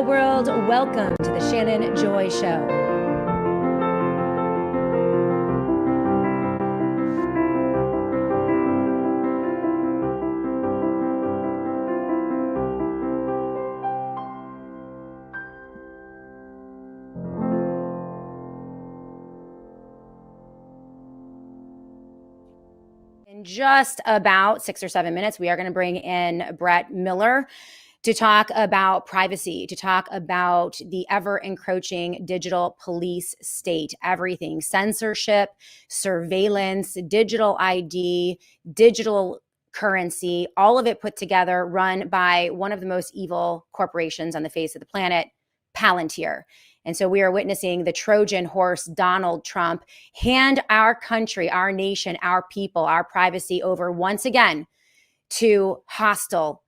Hello, world. Welcome to the Shannon Joy Show. In just about 6 or 7 minutes, we are going to bring in Brett Miller to talk about privacy, to talk about the ever encroaching digital police state, everything, censorship, surveillance, digital ID, digital currency, all of it put together, run by one of the most evil corporations on the face of the planet, Palantir. And so we are witnessing the Trojan horse, Donald Trump, hand our country, our nation, our people, our privacy over once again to hostile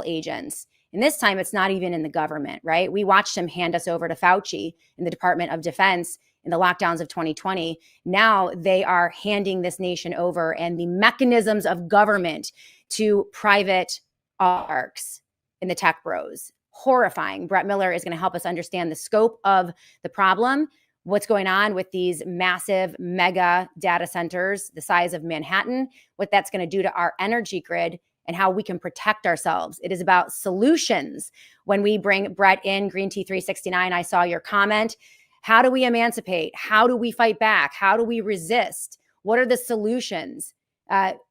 agents. And this time it's not even in the government, right? We watched him hand us over to Fauci in the Department of Defense in the lockdowns of 2020. Now they are handing this nation over and the mechanisms of government to private oligarchs in the tech bros. Horrifying. Brett Miller is going to help us understand the scope of the problem, what's going on with these massive mega data centers the size of Manhattan, what that's going to do to our energy grid, and how we can protect ourselves. It is about solutions. When we bring Brett in, Green Tea 369, I saw your comment. How do we emancipate? How do we fight back? How do we resist? What are the solutions?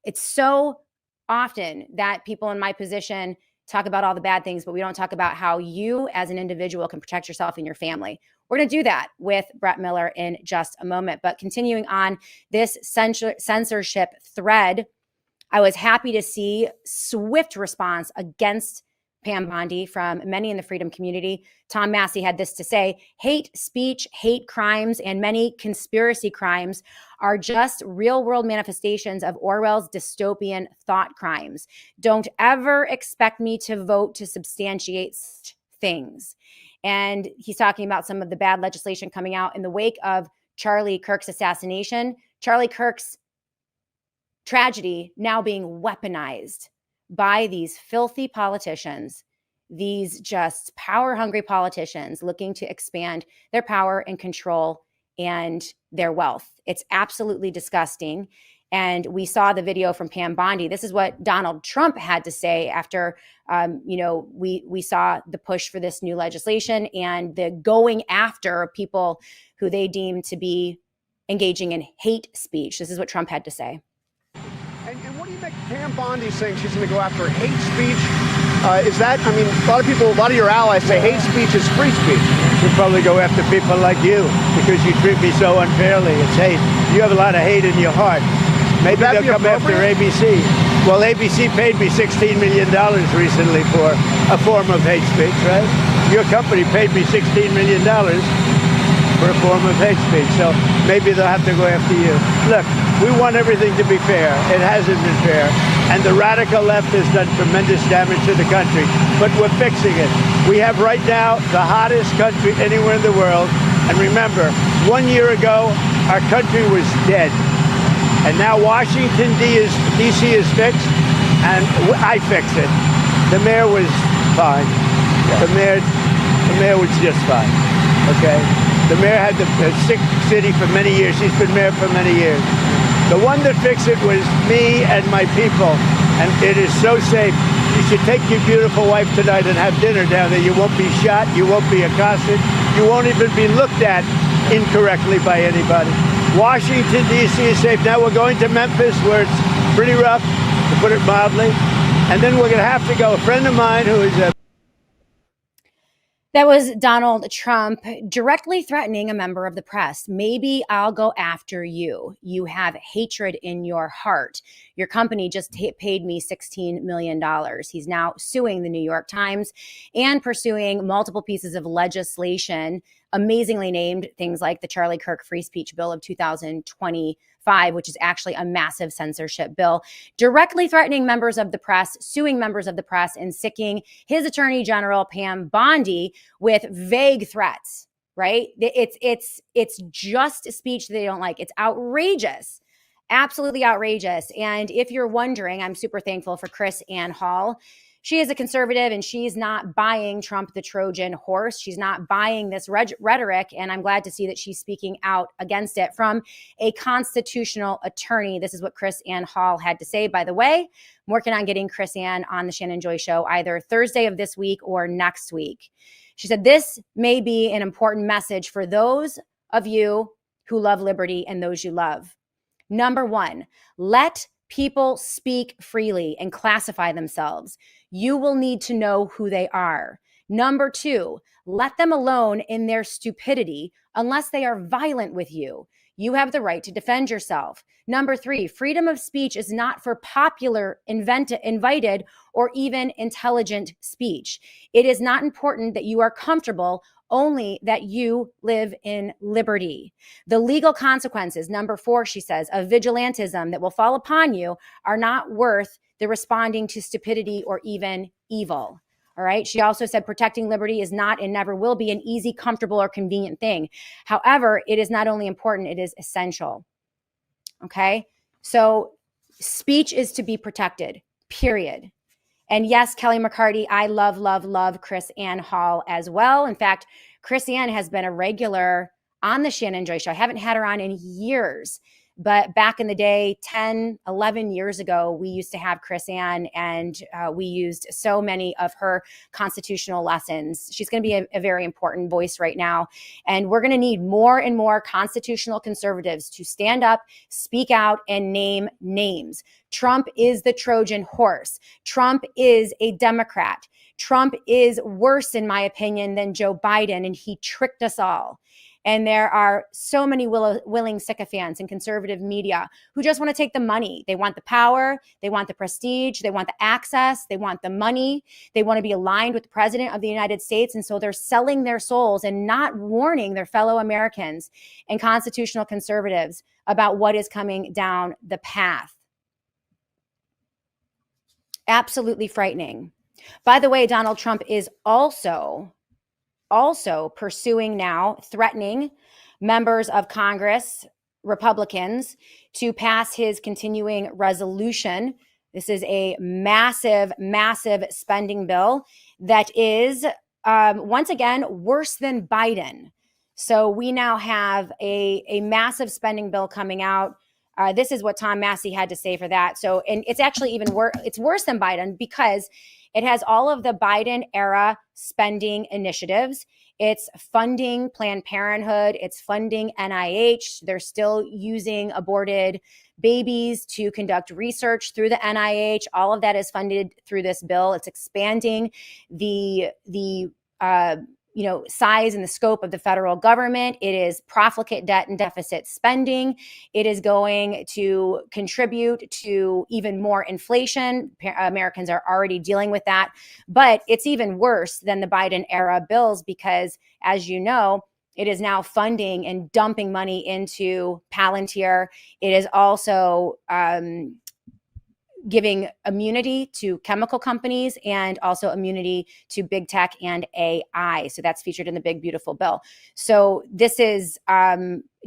It's so often that people in my position talk about all the bad things, but we don't talk about how you as an individual can protect yourself and your family. We're going to do that with Brett Miller in just a moment. But continuing on this censorship thread, I was happy to see swift response against Pam Bondi from many in the freedom community. Tom Massey had this to say: hate speech, hate crimes, and many conspiracy crimes are just real world manifestations of Orwell's dystopian thought crimes. Don't ever expect me to vote to substantiate such things. And he's talking about some of the bad legislation coming out in the wake of Charlie Kirk's assassination. Charlie Kirk's tragedy now being weaponized by these filthy politicians, these just power-hungry politicians looking to expand their power and control and their wealth. It's absolutely disgusting. And we saw the video from Pam Bondi. This is what Donald Trump had to say after, we saw the push for this new legislation and the going after people who they deem to be engaging in hate speech. This is what Trump had to say. And what do you make Pam Bondi saying she's going to go after hate speech? Is that, I mean, a lot of your allies say hate speech is free speech. She'll probably go after people like you because you treat me so unfairly. It's hate. You have a lot of hate in your heart. Maybe they'll come after ABC. Well, ABC paid me $16 million recently for a form of hate speech, right? Your company paid me $16 million for a form of hate speech. So maybe they'll have to go after you. Look, we want everything to be fair. It hasn't been fair. And the radical left has done tremendous damage to the country. But we're fixing it. We have right now the hottest country anywhere in the world. And remember, 1 year ago, our country was dead. And now Washington, D.C. is fixed, and I fixed it. The mayor was fine. The mayor was just fine, okay? The mayor had a sick city for many years. He's been mayor for many years. The one that fixed it was me and my people, and it is so safe. You should take your beautiful wife tonight and have dinner down there. You won't be shot. You won't be accosted. You won't even be looked at incorrectly by anybody. Washington, D.C. is safe. Now we're going to Memphis, where it's pretty rough, to put it mildly. And then we're going to have to go. A friend of mine who is a... That was Donald Trump directly threatening a member of the press. Maybe I'll go after you. You have hatred in your heart. Your company just paid me $16 million. He's now suing the New York Times and pursuing multiple pieces of legislation, amazingly named things like the Charlie Kirk Free Speech Bill of 2025, which is actually a massive censorship bill, directly threatening members of the press, suing members of the press, and sicking his attorney general, Pam Bondi, with vague threats, right? It's just speech they don't like. It's outrageous. Absolutely outrageous. And if you're wondering, I'm super thankful for Chris and Hall. She is a conservative and she's not buying Trump the Trojan horse. She's not buying this rhetoric. And I'm glad to see that she's speaking out against it from a constitutional attorney. This is what Chris Ann Hall had to say. By the way, I'm working on getting Chris Ann on the Shannon Joy Show either Thursday of this week or next week. She said, this may be an important message for those of you who love liberty and those you love. Number one, let people speak freely and classify themselves. You will need to know who they are. Number two, let them alone in their stupidity unless they are violent with you. You have the right to defend yourself. Number three, freedom of speech is not for popular, invited, or even intelligent speech. It is not important that you are comfortable, only that you live in liberty. The legal consequences, number four, she says, of vigilantism that will fall upon you are not worth the responding to stupidity or even evil. All right. She also said protecting liberty is not and never will be an easy, comfortable, or convenient thing. However, it is not only important, it is essential. Okay. So speech is to be protected, period. And yes, Kelly McCarty, I love Chris Ann Hall as well. In fact, Chris Ann has been a regular on the Shannon Joy Show. I haven't had her on in years. But back in the day, 10, 11 years ago, we used to have Chris Ann, and we used so many of her constitutional lessons. She's going to be a very important voice right now. And we're going to need more and more constitutional conservatives to stand up, speak out, and name names. Trump is the Trojan horse. Trump is a Democrat. Trump is worse, in my opinion, than Joe Biden, and he tricked us all. And there are so many willing sycophants in conservative media who just want to take the money. They want the power. They want the prestige. They want the access. They want the money. They want to be aligned with the president of the United States. And so they're selling their souls and not warning their fellow Americans and constitutional conservatives about what is coming down the path. Absolutely frightening. By the way, Donald Trump is also pursuing now, threatening members of Congress, Republicans, to pass his continuing resolution. This is a massive spending bill that is, once again, worse than Biden. So we now have a massive spending bill coming out. This is what Tom Massey had to say for that. So, and it's actually even worse. It's worse than Biden because it has all of the Biden era spending initiatives. It's funding Planned Parenthood. It's funding NIH. They're still using aborted babies to conduct research through the NIH. All of that is funded through this bill. It's expanding the size and the scope of the federal government. It is profligate debt and deficit spending. It is going to contribute to even more inflation. Americans are already dealing with that, but it's even worse than the Biden era bills because, as you know, it is now funding and dumping money into Palantir. It is also giving immunity to chemical companies and also immunity to big tech and AI. So that's featured in the big, beautiful bill. So this is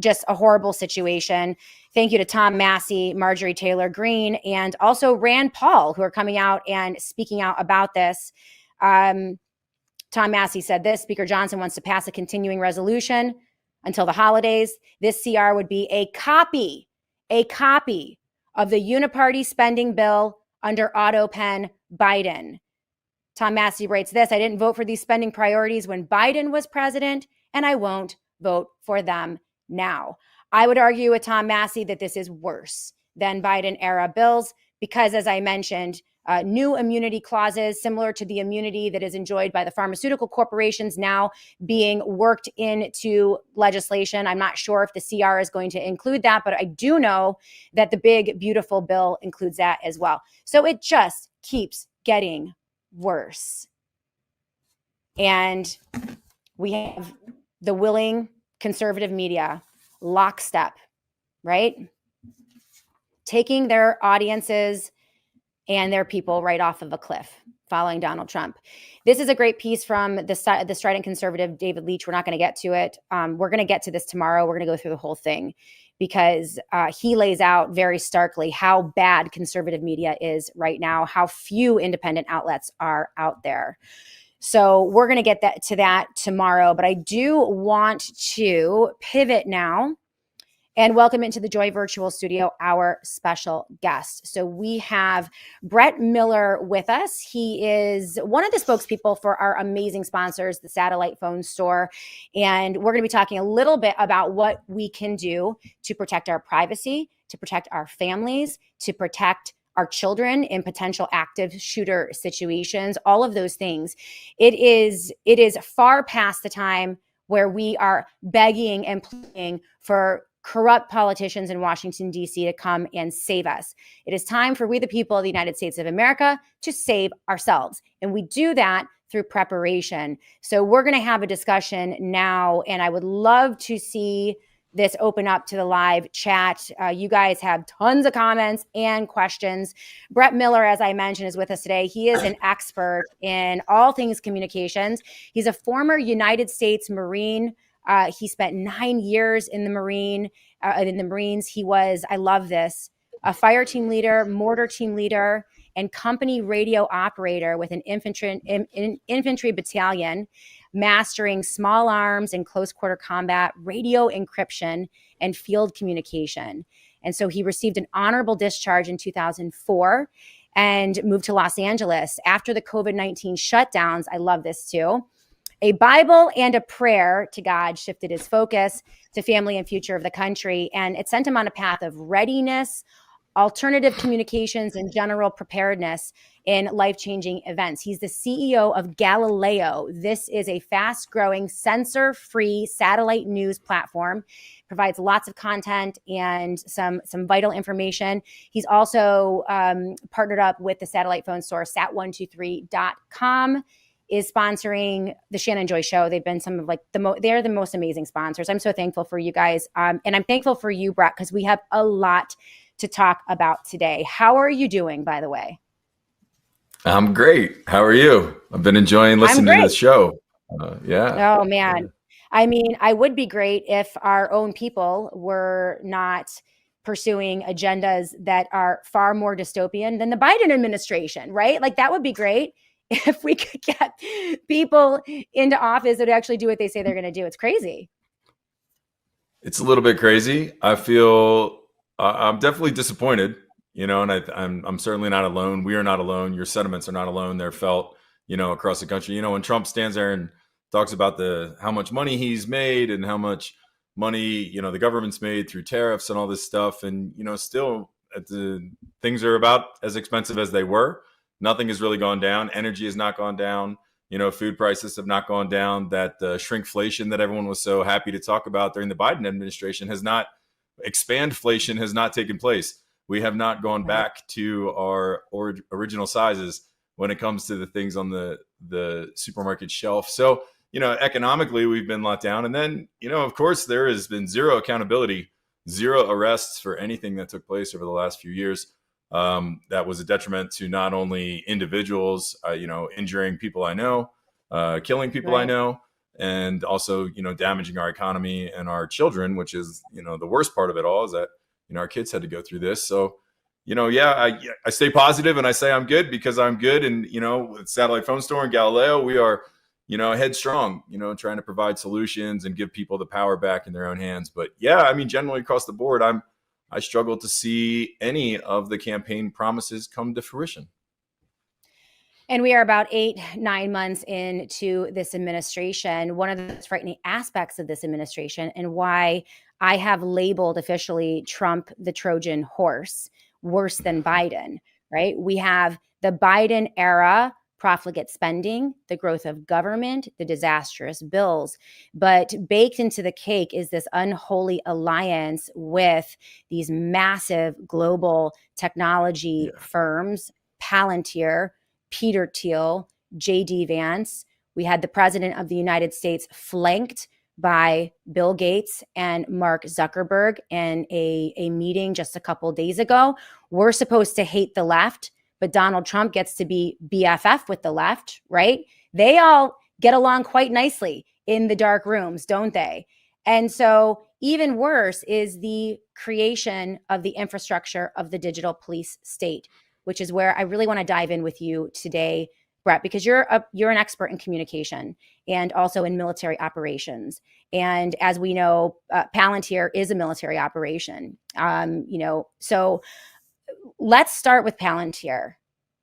just a horrible situation. Thank you to Tom Massey, Marjorie Taylor Greene, and also Rand Paul, who are coming out and speaking out about this. Tom Massey said this: Speaker Johnson wants to pass a continuing resolution until the holidays. This CR would be a copy of the uniparty spending bill under auto pen Biden. Tom Massey writes this: I didn't vote for these spending priorities when Biden was president, and I won't vote for them now. I would argue with Tom Massey that this is worse than Biden era bills because, as I mentioned, new immunity clauses similar to the immunity that is enjoyed by the pharmaceutical corporations now being worked into legislation. I'm not sure if the CR is going to include that, but I do know that the big, beautiful bill includes that as well. So it just keeps getting worse. And we have the willing conservative media lockstep, right? Taking their audiences and their people right off of a cliff following Donald Trump. This is a great piece from the strident conservative David Leach. We're not going to get to it. We're going to get to this tomorrow. We're going to go through the whole thing because he lays out very starkly how bad conservative media is right now, how few independent outlets are out there. So we're going to get to that tomorrow, but I do want to pivot now and welcome into the Joy Virtual Studio our special guest. So we have Brett Miller with us. He is one of the spokespeople for our amazing sponsors, the Satellite Phone Store. And we're going to be talking a little bit about what we can do to protect our privacy, to protect our families, to protect our children in potential active shooter situations, all of those things. It is far past the time where we are begging and pleading for corrupt politicians in Washington, D.C. to come and save us. It is time for we, the people of the United States of America, to save ourselves. And we do that through preparation. So we're going to have a discussion now, and I would love to see this open up to the live chat. You guys have tons of comments and questions. Brett Miller, as I mentioned, is with us today. He is an expert in all things communications. He's a former United States Marine. He spent 9 years in the Marines. He was, I love this, a fire team leader, mortar team leader, and company radio operator with an infantry battalion, mastering small arms and close quarter combat, radio encryption, and field communication. And so he received an honorable discharge in 2004 and moved to Los Angeles after the COVID-19 shutdowns. I love this too. A Bible and a prayer to God shifted his focus to family and future of the country, and it sent him on a path of readiness, alternative communications, and general preparedness in life-changing events. He's the CEO of Galileo. This is a fast-growing, censor-free satellite news platform. Provides lots of content and some vital information. He's also partnered up with the satellite phone store, sat123.com. is sponsoring the Shannon Joy Show. They've been some of they're the most amazing sponsors. I'm so thankful for you guys. And I'm thankful for you, Brett, because we have a lot to talk about today. How are you doing, by the way? I'm great. How are you? I've been enjoying listening to the show. Yeah. Oh, man. I mean, I would be great if our own people were not pursuing agendas that are far more dystopian than the Biden administration, right? Like, that would be great. If we could get people into office that actually do what they say they're going to do. It's crazy. It's a little bit crazy. I feel I'm definitely disappointed, and I'm certainly not alone. We are not alone. Your sentiments are not alone. They're felt, across the country. When Trump stands there and talks about how much money he's made and how much money, the government's made through tariffs and all this stuff. And, still things are about as expensive as they were. Nothing has really gone down. Energy has not gone down. Food prices have not gone down. That shrinkflation that everyone was so happy to talk about during the Biden administration expandflation has not taken place. We have not gone back to our original sizes when it comes to the things on the supermarket shelf. So, economically, we've been locked down. And then, of course, there has been zero accountability, zero arrests for anything that took place over the last few years. That was a detriment to not only individuals, injuring people I know, killing people I know, and also, damaging our economy and our children, which is, the worst part of it all is that, our kids had to go through this. So, I stay positive and I say I'm good because I'm good. And, with Satellite Phone Store and Galileo, we are, headstrong, trying to provide solutions and give people the power back in their own hands. But yeah, generally across the board, I struggle to see any of the campaign promises come to fruition. And we are about 8-9 months into this administration. One of the most frightening aspects of this administration, and why I have labeled officially Trump the Trojan horse, worse than Biden, right? We have the Biden era profligate spending, the growth of government, the disastrous bills. But baked into the cake is this unholy alliance with these massive global technology firms, Palantir, Peter Thiel, J.D. Vance. We had the president of the United States flanked by Bill Gates and Mark Zuckerberg in a meeting just a couple of days ago. We're supposed to hate the left, but Donald Trump gets to be BFF with the left, right? They all get along quite nicely in the dark rooms, don't they? And so even worse is the creation of the infrastructure of the digital police state, which is where I really want to dive in with you today, Brett, because you're an expert in communication and also in military operations. And as we know, Palantir is a military operation. So let's start with Palantir.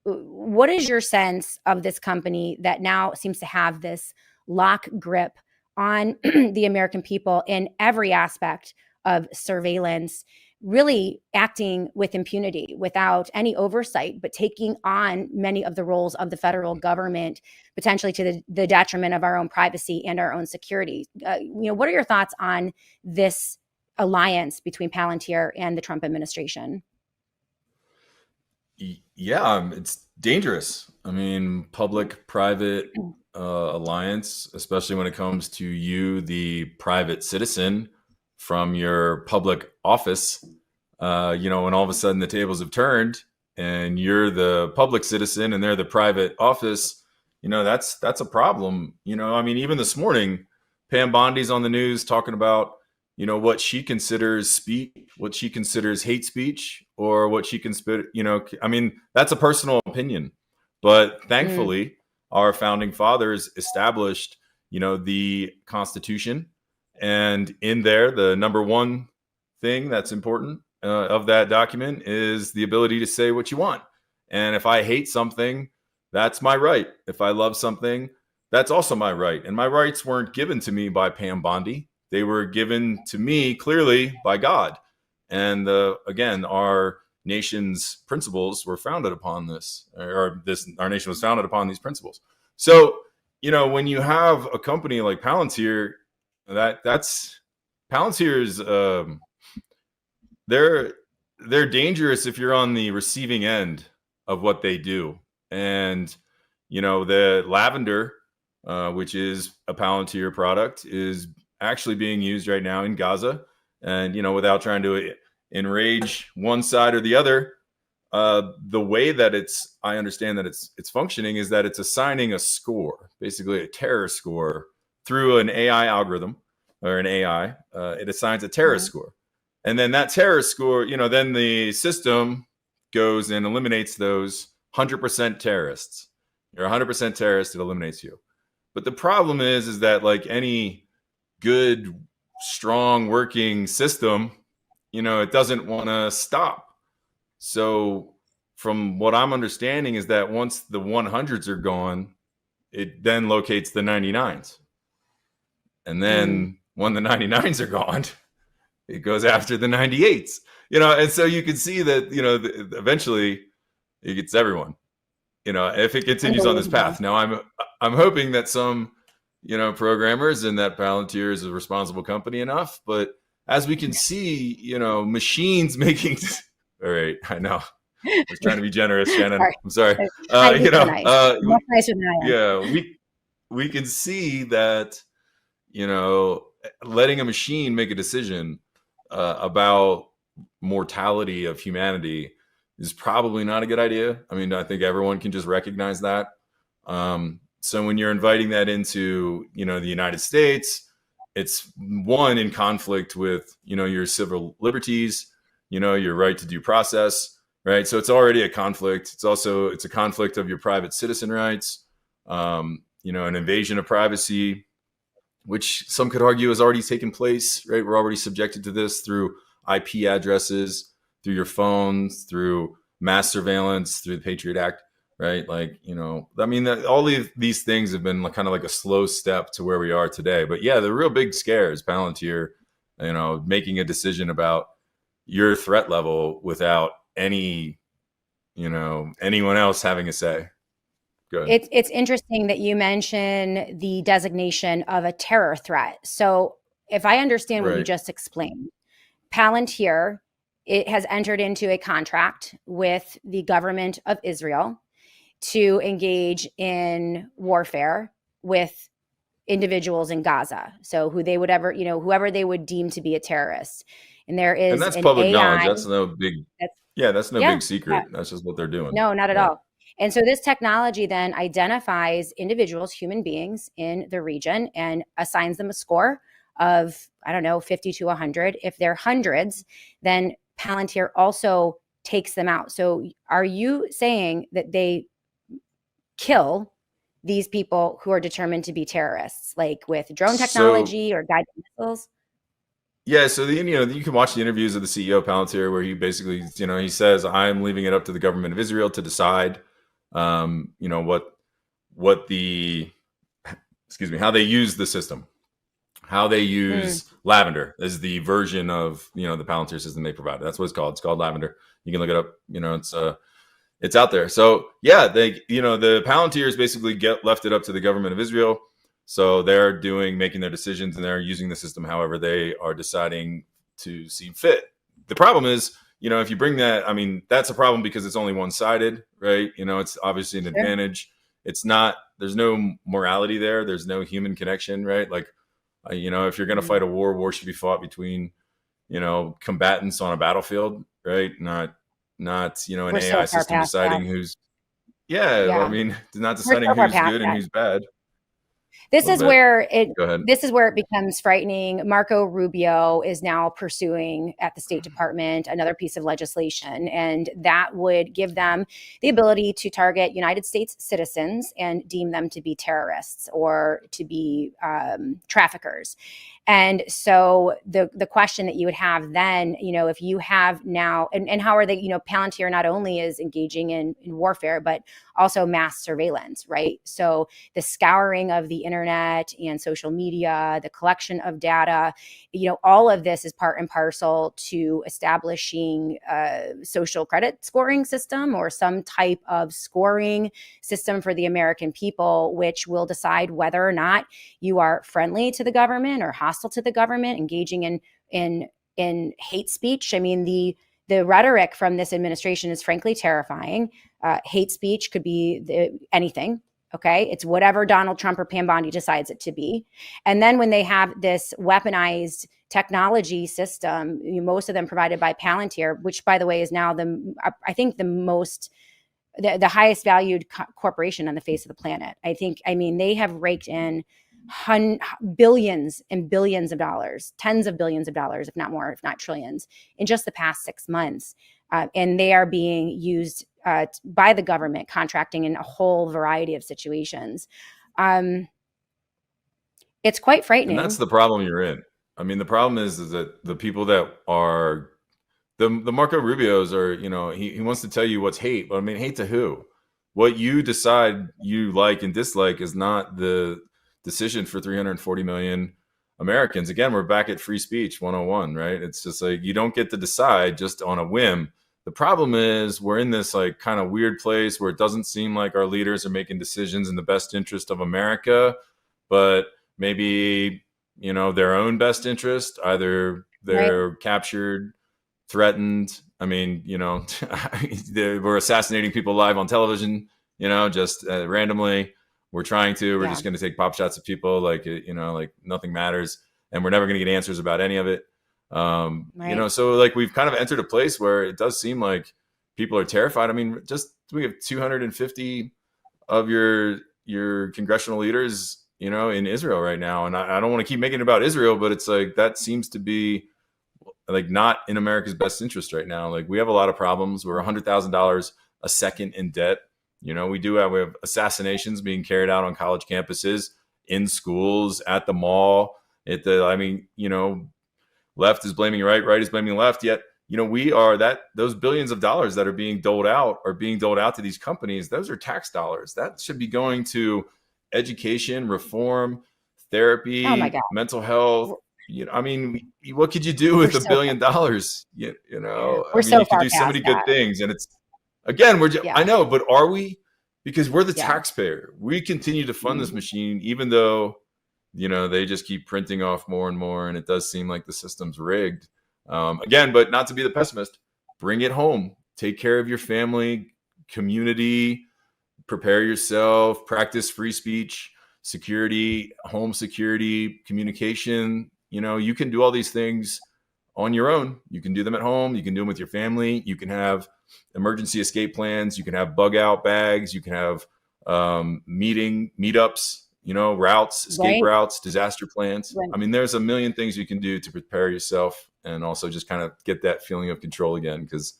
What is your sense of this company that now seems to have this lock grip on the American people in every aspect of surveillance, really acting with impunity without any oversight, but taking on many of the roles of the federal government, potentially to the detriment of our own privacy and our own security? What are your thoughts on this alliance between Palantir and the Trump administration? Yeah, it's dangerous. I mean, public-private alliance, especially when it comes to you, the private citizen from your public office, when all of a sudden the tables have turned and you're the public citizen and they're the private office, that's a problem. I mean, even this morning, Pam Bondi's on the news talking about, what she considers speech, what she considers hate speech, or what she considers, I mean, that's a personal opinion. But thankfully, our founding fathers established, the Constitution. And in there, the number one thing that's important of that document is the ability to say what you want. And if I hate something, that's my right. If I love something, that's also my right. And my rights weren't given to me by Pam Bondi. They were given to me clearly by God. And again, our nation's principles were founded upon this, our nation was founded upon these principles. So, when you have a company like Palantir, that's Palantir's, they're dangerous if you're on the receiving end of what they do. And, the lavender, which is a Palantir product, is actually being used right now in Gaza. And, without trying to enrage one side or the other, the way that I understand that it's functioning is that it's assigning a score, basically a terror score, through an AI algorithm or an AI. It assigns a terror score. And then that terror score, then the system goes and eliminates those 100% terrorists. You're 100% terrorist, it eliminates you. But the problem is that like any good, strong working system, it doesn't want to stop. So from what I'm understanding is that once the 100s are gone, it then locates the 99s. And then when the 99s are gone, it goes after the 98s, and so you can see that, eventually it gets everyone, if it continues on this path. Now I'm hoping that some, programmers and that Palantir is a responsible company enough, but as we can see, machines making, all right, I know. I was trying to be generous, Shannon. I'm sorry. We can see that, letting a machine make a decision about mortality of humanity is probably not a good idea. I mean, I think everyone can just recognize that. So when you're inviting that into, the United States, it's one in conflict with, your civil liberties, your right to due process, right? So it's already a conflict. It's a conflict of your private citizen rights, an invasion of privacy, which some could argue has already taken place, right? We're already subjected to this through IP addresses, through your phones, through mass surveillance, through the Patriot Act, right? Like, I mean, all these things have been kind of like a slow step to where we are today. But yeah, the real big scare is Palantir, making a decision about your threat level without anyone else having a say. It's interesting that you mention the designation of a terror threat. So if I understand what you just explained, Palantir, it has entered into a contract with the government of Israel to engage in warfare with individuals in Gaza. So whoever they would deem to be a terrorist. And that's public knowledge. That's no big big secret. Yeah. That's just what they're doing. No, not at all. And so this technology then identifies individuals, human beings in the region, and assigns them a score of, I don't know, 50 to 100. If they're hundreds, then Palantir also takes them out. So are you saying that they kill these people who are determined to be terrorists, like with drone technology or guided missiles? Yeah, so you can watch the interviews of the CEO of Palantir where he basically, he says, "I'm leaving it up to the government of Israel to decide, what the, excuse me, how they use the system, how they use Lavender is the version of the Palantir system they provided. That's what it's called. It's called Lavender. You can look it up. It's out there. So yeah, the Palantirs basically left it up to the government of Israel. So they're making their decisions and they're using the system however they are deciding to see fit. The problem is, if you bring that, I mean, that's a problem because it's only one-sided, right? It's obviously an advantage. It's not, there's no morality there. There's no human connection, right? Like, if you're going to fight a war should be fought between, combatants on a battlefield, right? Not an AI system deciding who's, well, I mean, not deciding who's good and who's bad. This is where it becomes frightening. Marco Rubio is now pursuing at the State Department another piece of legislation, and that would give them the ability to target United States citizens and deem them to be terrorists or to be traffickers. And so the question that you would have then, if you have now, and how are they, Palantir not only is engaging in warfare, but also mass surveillance, right? So the scouring of the internet and social media, the collection of data, all of this is part and parcel to establishing a social credit scoring system or some type of scoring system for the American people, which will decide whether or not you are friendly to the government or hostile to the government, engaging in hate speech. I mean, the rhetoric from this administration is frankly terrifying. Hate speech could be anything. Okay. It's whatever Donald Trump or Pam Bondi decides it to be. And then when they have this weaponized technology system, most of them provided by Palantir, which by the way is now I think the highest valued corporation on the face of the planet. I mean, they have raked in billions and billions of dollars, tens of billions of dollars, if not more, if not trillions, in just the past 6 months. And they are being used by the government, contracting in a whole variety of situations. It's quite frightening. And that's the problem you're in. I mean, the problem is that the people that are the Marco Rubios are, he wants to tell you what's hate, but I mean, hate to who? What you decide you like and dislike is not the decision for 340 million Americans. Again, we're back at free speech 101, right? It's just like, you don't get to decide just on a whim. The problem is we're in this like kind of weird place where it doesn't seem like our leaders are making decisions in the best interest of America, but maybe, their own best interest, either they're captured, threatened. I mean, we're assassinating people live on television, just randomly. We're just going to take pop shots of people like nothing matters, and we're never going to get answers about any of it. So like we've kind of entered a place where it does seem like people are terrified. I mean, we have 250 of your congressional leaders, in Israel right now. And I don't want to keep making it about Israel, but it's like, that seems to be like not in America's best interest right now. Like we have a lot of problems. We're $100,000 a second in debt. We have assassinations being carried out on college campuses, in schools, at the mall. Left is blaming right is blaming left. Yet, those billions of dollars that are being doled out to these companies. Those are tax dollars that should be going to education, reform, therapy, mental health. What could you do with $1 billion? You could do so many good things, and it's. Again, I know, but are we? Because we're the taxpayer. We continue to fund this machine, even though, they just keep printing off more and more. And it does seem like the system's rigged. Again, but not to be the pessimist, bring it home. Take care of your family, community, prepare yourself, practice free speech, security, home security, communication. You can do all these things on your own. You can do them at home. You can do them with your family. You can have emergency escape plans. You can have bug out bags. You can have meetups routes, escape Right. routes, disaster plans. Right. I mean, there's a million things you can do to prepare yourself and also just kind of get that feeling of control again. Because,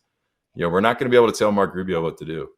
we're not going to be able to tell Mark Rubio what to do.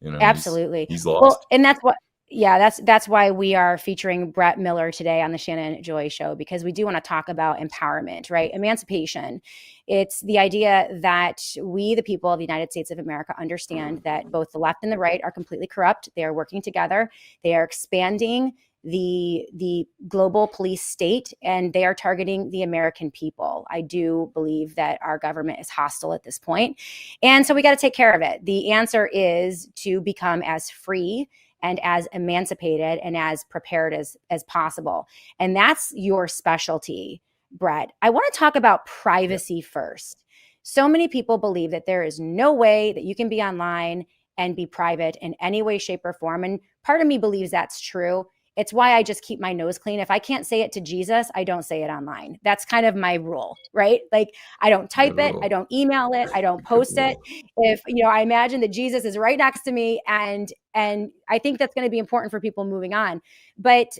Absolutely. He's Well, lost. and that's why we are featuring Brett Miller today on the Shannon Joy Show, because we do want to talk about empowerment, right? Emancipation. It's the idea that we, the people of the United States of America, understand that both the left and the right are completely corrupt. They are working together. They are expanding the global police state, and they are targeting the American people. I do believe that our government is hostile at this point. And so we got to take care of it. The answer is to become as free and as emancipated and as prepared as possible. And that's your specialty, Brett. I want to talk about privacy first. So many people believe that there is no way that you can be online and be private in any way, shape, or form. And part of me believes that's true. It's why I just keep my nose clean. If I can't say it to Jesus, I don't say it online. That's kind of my rule, right? Like, I don't type it, I don't email it, I don't post it. If, I imagine that Jesus is right next to me, and I think that's going to be important for people moving on. But,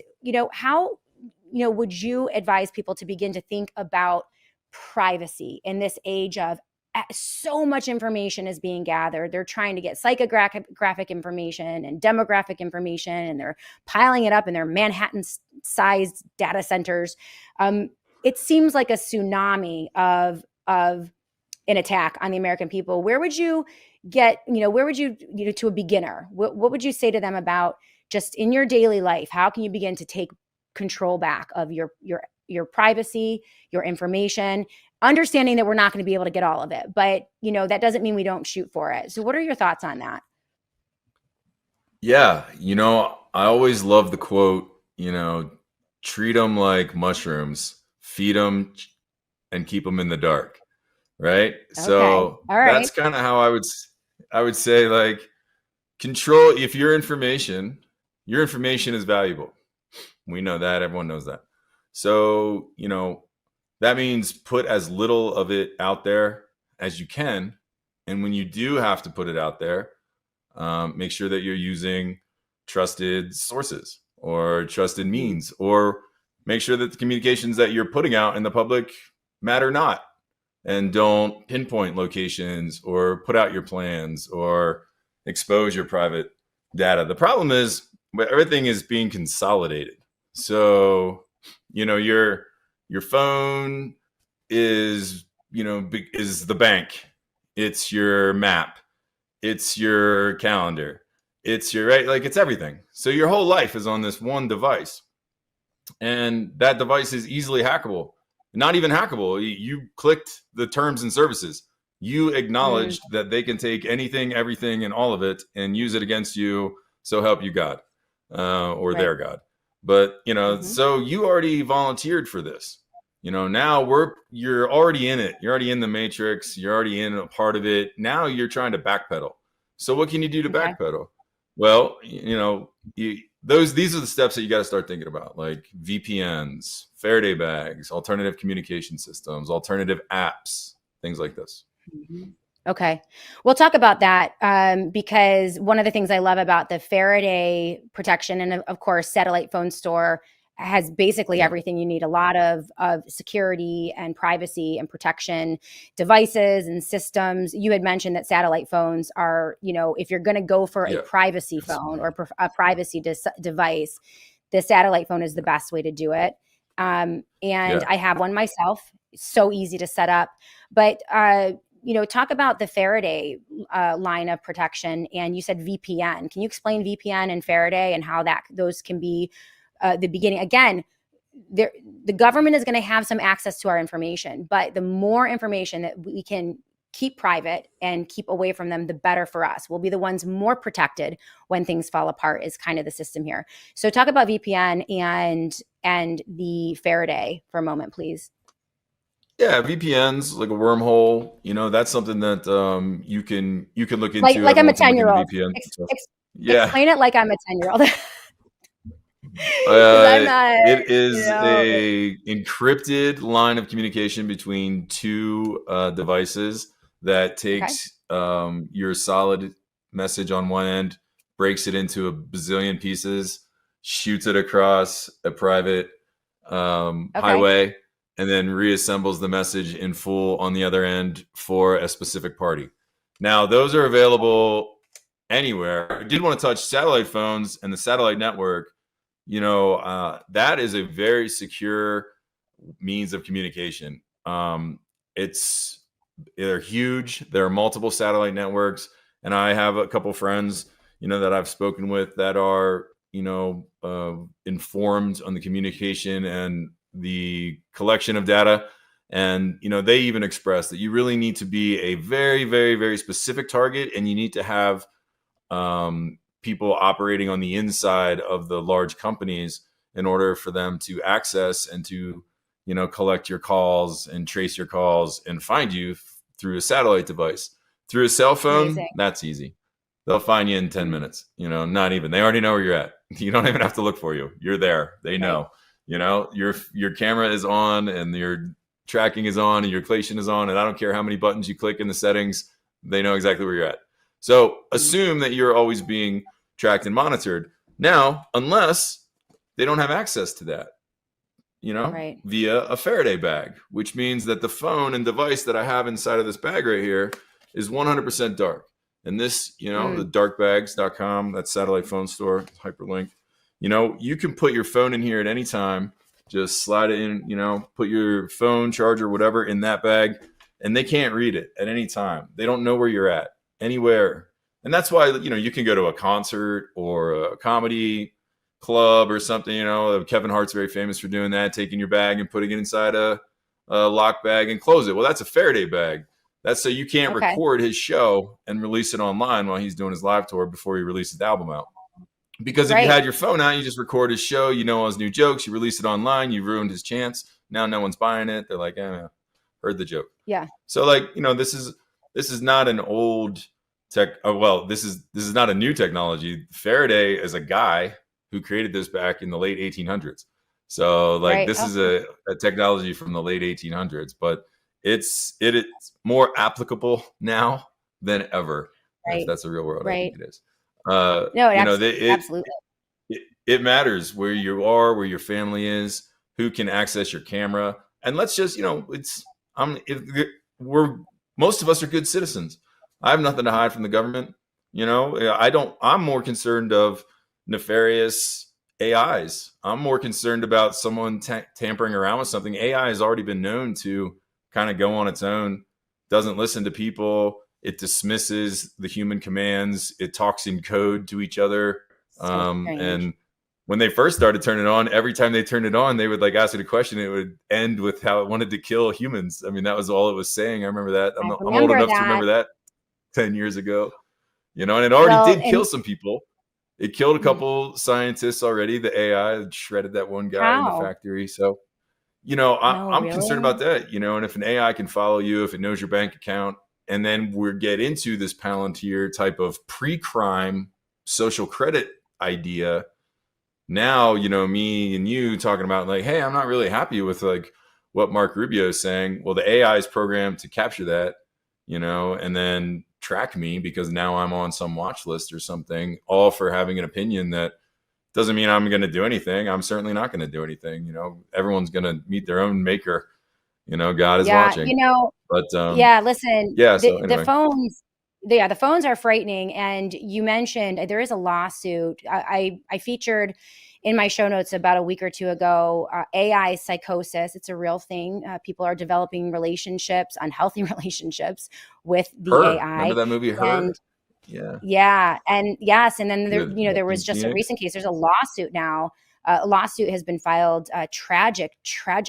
how, would you advise people to begin to think about privacy in this age of so much information is being gathered? They're trying to get psychographic information and demographic information, and they're piling it up in their Manhattan-sized data centers. It seems like a tsunami of an attack on the American people. Where would you get, to a beginner, what would you say to them about just in your daily life? How can you begin to take control back of your privacy, your information, understanding that we're not going to be able to get all of it, but that doesn't mean we don't shoot for it. So what are your thoughts on that? Yeah. I always love the quote, treat them like mushrooms, feed them and keep them in the dark. Right. Okay. So that's kind of how I would say, like, control. If your information is valuable. We know that. Everyone knows that. So, that means put as little of it out there as you can. And when you do have to put it out there, make sure that you're using trusted sources or trusted means, or make sure that the communications that you're putting out in the public matter not, and don't pinpoint locations or put out your plans or expose your private data. The problem is everything is being consolidated. So, your phone is the bank. It's your map. It's your calendar. It's your, right? Like, it's everything. So your whole life is on this one device. And that device is easily hackable. Not even hackable. You clicked the terms and services. You acknowledged that they can take anything, everything, and all of it and use it against you. So help you God, or their God. But, so you already volunteered for this. Now you're already in it. You're already in the matrix. You're already in a part of it. Now you're trying to backpedal. So what can you do to backpedal? Well, these are the steps that you got to start thinking about, like VPNs, Faraday bags, alternative communication systems, alternative apps, things like this. Okay. We'll talk about that, because one of the things I love about the Faraday protection, and of course, satellite phone store has basically everything you need, a lot of security and privacy and protection devices and systems. You had mentioned that satellite phones are, if you're going to go for a privacy phone or a privacy device, the satellite phone is the best way to do it. And I have one myself. It's so easy to set up. But talk about the Faraday line of protection. And you said VPN. Can you explain VPN and Faraday and how those can be the beginning? Again, the government is going to have some access to our information, but the more information that we can keep private and keep away from them, the better for us. We'll be the ones more protected when things fall apart, is kind of the system here. So talk about VPN and the Faraday for a moment, please. Yeah, VPNs, like a wormhole, that's something that you can look into. Like I'm a 10-year-old. Explain it like I'm a 10-year-old. It is a encrypted line of communication between two devices that takes your solid message on one end, breaks it into a bazillion pieces, shoots it across a private highway, and then reassembles the message in full on the other end for a specific party. Now, those are available anywhere. I did want to touch satellite phones and the satellite network. That is a very secure means of communication. They're huge. There are multiple satellite networks, and I have a couple friends, that I've spoken with that are, informed on the communication and the collection of data. And, they even express that you really need to be a very, very, very specific target, and you need to have people operating on the inside of the large companies in order for them to access and to, collect your calls and trace your calls and find you through a satellite device. Through a cell phone, amazing. That's easy. They'll find you in 10 minutes, not even. They already know where you're at. You don't even have to look for you. You're there. They know, your camera is on and your tracking is on and your location is on. And I don't care how many buttons you click in the settings. They know exactly where you're at. So assume that you're always being tracked and monitored. Now, unless they don't have access to that, via a Faraday bag, which means that the phone and device that I have inside of this bag right here is 100% dark. And this, the darkbags.com, that satellite phone store, hyperlink, you can put your phone in here at any time, just slide it in, put your phone, charger, whatever in that bag, and they can't read it at any time. They don't know where you're at anywhere. And that's why, you can go to a concert or a comedy club or something, Kevin Hart's very famous for doing that, taking your bag and putting it inside a lock bag and close it. Well, that's a Faraday bag. That's so you can't record his show and release it online while he's doing his live tour before he releases the album out. Because if you had your phone out, you just record his show, all his new jokes, you release it online, you ruined his chance. Now no one's buying it. They're like, heard the joke. Yeah. So this is not an old tech. This is not a new technology. Faraday is a guy who created this back in the late 1800s. So this is a technology from the late 1800s, but it's more applicable now than ever. If that's a real world, I think it is. Absolutely. It matters where you are, where your family is, who can access your camera, and let's just most of us are good citizens. I have nothing to hide from the government. I'm more concerned of nefarious AIs. I'm more concerned about someone tampering around with something. AI has already been known to kind of go on its own, doesn't listen to people. It dismisses the human commands. It talks in code to each other. And when they first started turning it on, every time they turned it on, they would ask it a question. It would end with how it wanted to kill humans. I mean, that was all it was saying. I remember that. I'm old enough to remember that 10 years ago, and it already did kill some people. It killed a couple scientists already. The AI shredded that one guy in the factory. So, I'm concerned about that, and if an AI can follow you, if it knows your bank account, and then we get into this Palantir type of pre-crime social credit idea. Now, me and you talking about hey, I'm not really happy with what Mark Rubio is saying. Well, the AI is programmed to capture that, and then track me because now I'm on some watch list or something, all for having an opinion that doesn't mean I'm going to do anything. I'm certainly not going to do anything. Everyone's going to meet their own maker. God is watching. But listen. Yeah. So anyway. The phones are frightening. And you mentioned there is a lawsuit. I featured in my show notes about a week or two ago, AI psychosis. It's a real thing. People are developing relationships, unhealthy relationships with the AI. Remember that movie, Her? Yeah. And yes. And then there was just a recent case. There's a lawsuit now. A lawsuit has been filed. A tragic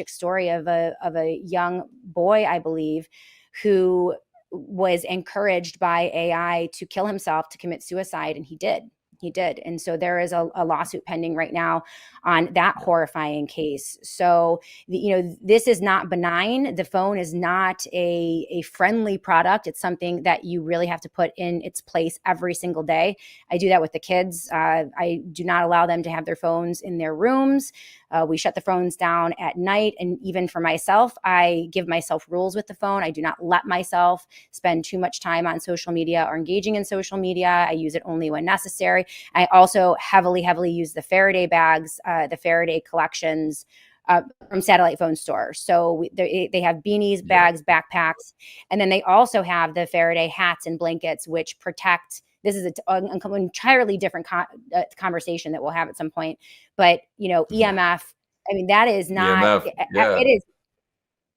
story of a young boy, I believe, who was encouraged by AI to kill himself, to commit suicide, and he did. And so there is a lawsuit pending right now on that horrifying case. So, this is not benign. The phone is not a friendly product. It's something that you really have to put in its place every single day. I do that with the kids. I do not allow them to have their phones in their rooms. We shut the phones down at night. And even for myself, I give myself rules with the phone. I do not let myself spend too much time on social media or engaging in social media. I use it only when necessary. I also heavily use the Faraday bags, the Faraday collections from Satellite Phone Store. So they have beanies, bags, backpacks, and then they also have the Faraday hats and blankets, which protect. This is an entirely different conversation that we'll have at some point. But, EMF, I mean, that is not, EMF,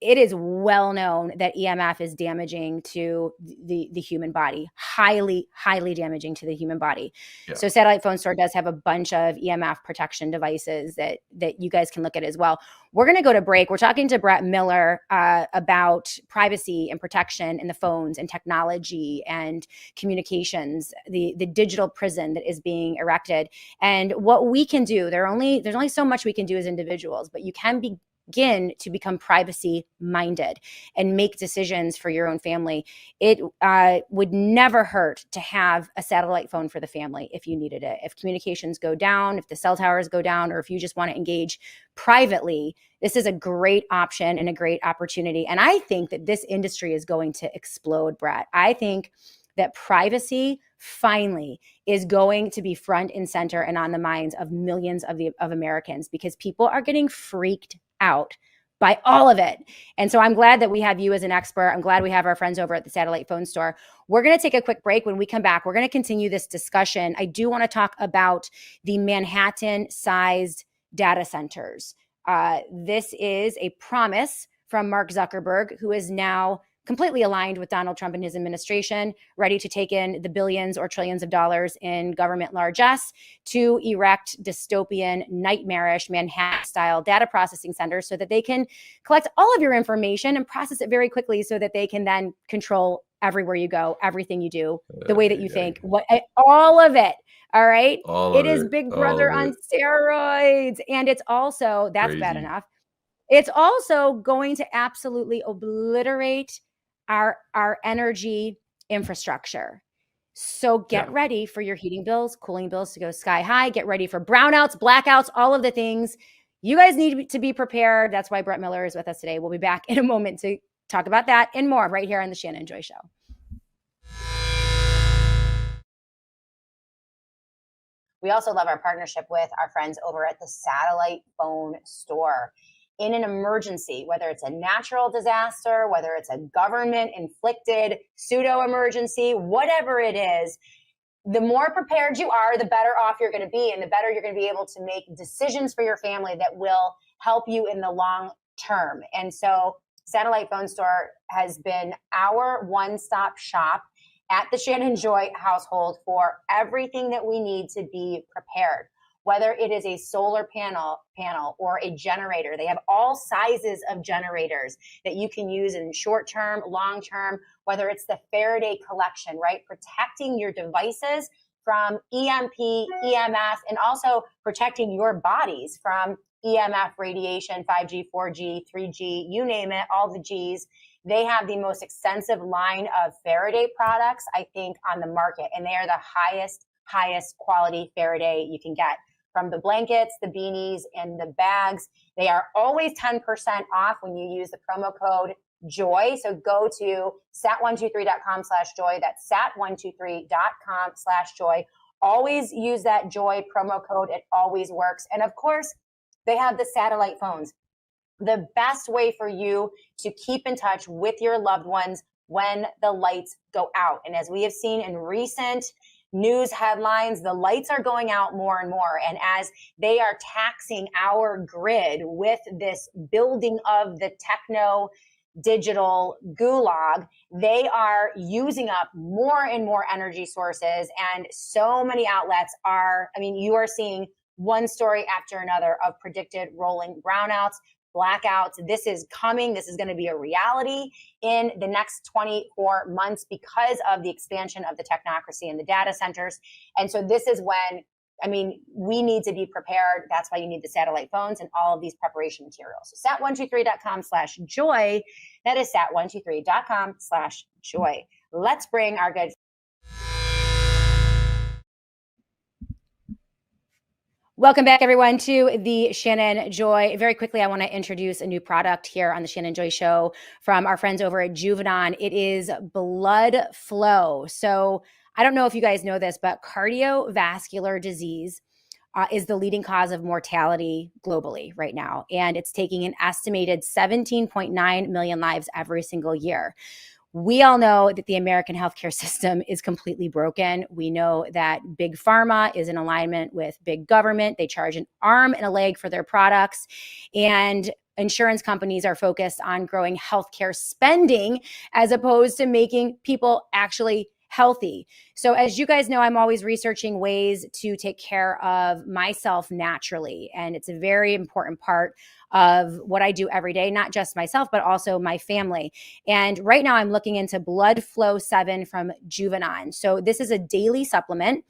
it is well known that EMF is damaging to the human body, highly damaging to the human body. Yeah. So Satellite Phone Store does have a bunch of EMF protection devices that you guys can look at as well. We're going to go to break. We're talking to Brett Miller about privacy and protection in the phones and technology and communications, the digital prison that is being erected, and what we can do. There's only so much we can do as individuals, but you can begin to become privacy minded and make decisions for your own family. It would never hurt to have a satellite phone for the family if you needed it. If communications go down, if the cell towers go down, or if you just want to engage privately, this is a great option and a great opportunity. And I think that this industry is going to explode, Brett. I think that privacy finally is going to be front and center and on the minds of millions of Americans, because people are getting freaked out by all of it. And so I'm glad that we have you as an expert. I'm glad we have our friends over at the Satellite Phone Store. We're going to take a quick break. When we come back, we're going to continue this discussion. I do want to talk about the Manhattan-sized data centers. This is a promise from Mark Zuckerberg, who is now completely aligned with Donald Trump and his administration, ready to take in the billions or trillions of dollars in government largesse to erect dystopian, nightmarish Manhattan-style data processing centers so that they can collect all of your information and process it very quickly so that they can then control everywhere you go, everything you do, the way that you think, all of it. All right. It is Big Brother on steroids. And it's also, that's crazy. Bad enough. It's also going to absolutely obliterate our energy infrastructure. So get ready for your heating bills, cooling bills to go sky high. Get ready for brownouts, blackouts, all of the things. You guys need to be prepared. That's why Brett Miller is with us today. We'll be back in a moment to talk about that and more right here on the Shannon Joy Show. We also love our partnership with our friends over at the Satellite Phone Store. In an emergency, whether it's a natural disaster, whether it's a government-inflicted pseudo-emergency, whatever it is, the more prepared you are, the better off you're going to be, and the better you're going to be able to make decisions for your family that will help you in the long term. And so Satellite Phone Store has been our one-stop shop at the Shannon Joy household for everything that we need to be prepared. Whether it is a solar panel or a generator, they have all sizes of generators that you can use in short term, long term, whether it's the Faraday collection, right? Protecting your devices from EMP, EMF, and also protecting your bodies from EMF radiation, 5G, 4G, 3G, you name it, all the Gs. They have the most extensive line of Faraday products, I think, on the market, and they are the highest quality Faraday you can get. From the blankets, the beanies, and the bags. They are always 10% off when you use the promo code JOY. So go to sat123.com/joy. That's sat123.com/joy. Always use that JOY promo code. It always works. And of course, they have the satellite phones. The best way for you to keep in touch with your loved ones when the lights go out. And as we have seen in recent news headlines, the lights are going out more and more. And as they are taxing our grid with this building of the techno digital gulag, they are using up more and more energy sources. And so many outlets are, you are seeing one story after another of predicted rolling brownouts, blackouts. This is coming. This is going to be a reality in the next 24 months because of the expansion of the technocracy and the data centers. And so this is when, we need to be prepared. That's why you need the satellite phones and all of these preparation materials. So sat123.com/joy. That is sat123.com/joy. Let's bring our good. Welcome back, everyone, to the Shannon Joy. Very quickly, I want to introduce a new product here on the Shannon Joy Show from our friends over at Juvenon. It is blood flow. So I don't know if you guys know this, but cardiovascular disease is the leading cause of mortality globally right now. And it's taking an estimated 17.9 million lives every single year. We all know that the American healthcare system is completely broken. We know that big pharma is in alignment with big government. They charge an arm and a leg for their products. And insurance companies are focused on growing healthcare spending as opposed to making people actually healthy. So as you guys know, I'm always researching ways to take care of myself naturally. And it's a very important part of what I do every day, not just myself, but also my family. And right now I'm looking into Blood Flow 7 from Juvenon. So this is a daily supplement.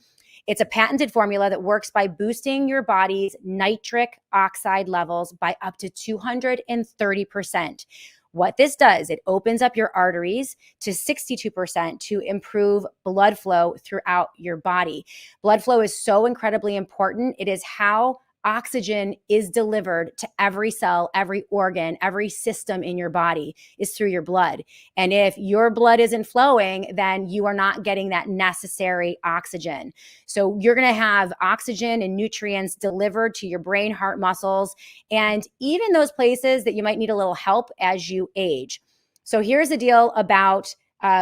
It's a patented formula that works by boosting your body's nitric oxide levels by up to 230%. What this does, it opens up your arteries to 62% to improve blood flow throughout your body. Blood flow is so incredibly important. It is how oxygen is delivered to every cell, every organ, every system in your body is through your blood. And if your blood isn't flowing, then you are not getting that necessary oxygen. So you're going to have oxygen and nutrients delivered to your brain, heart, muscles, and even those places that you might need a little help as you age. So here's the deal about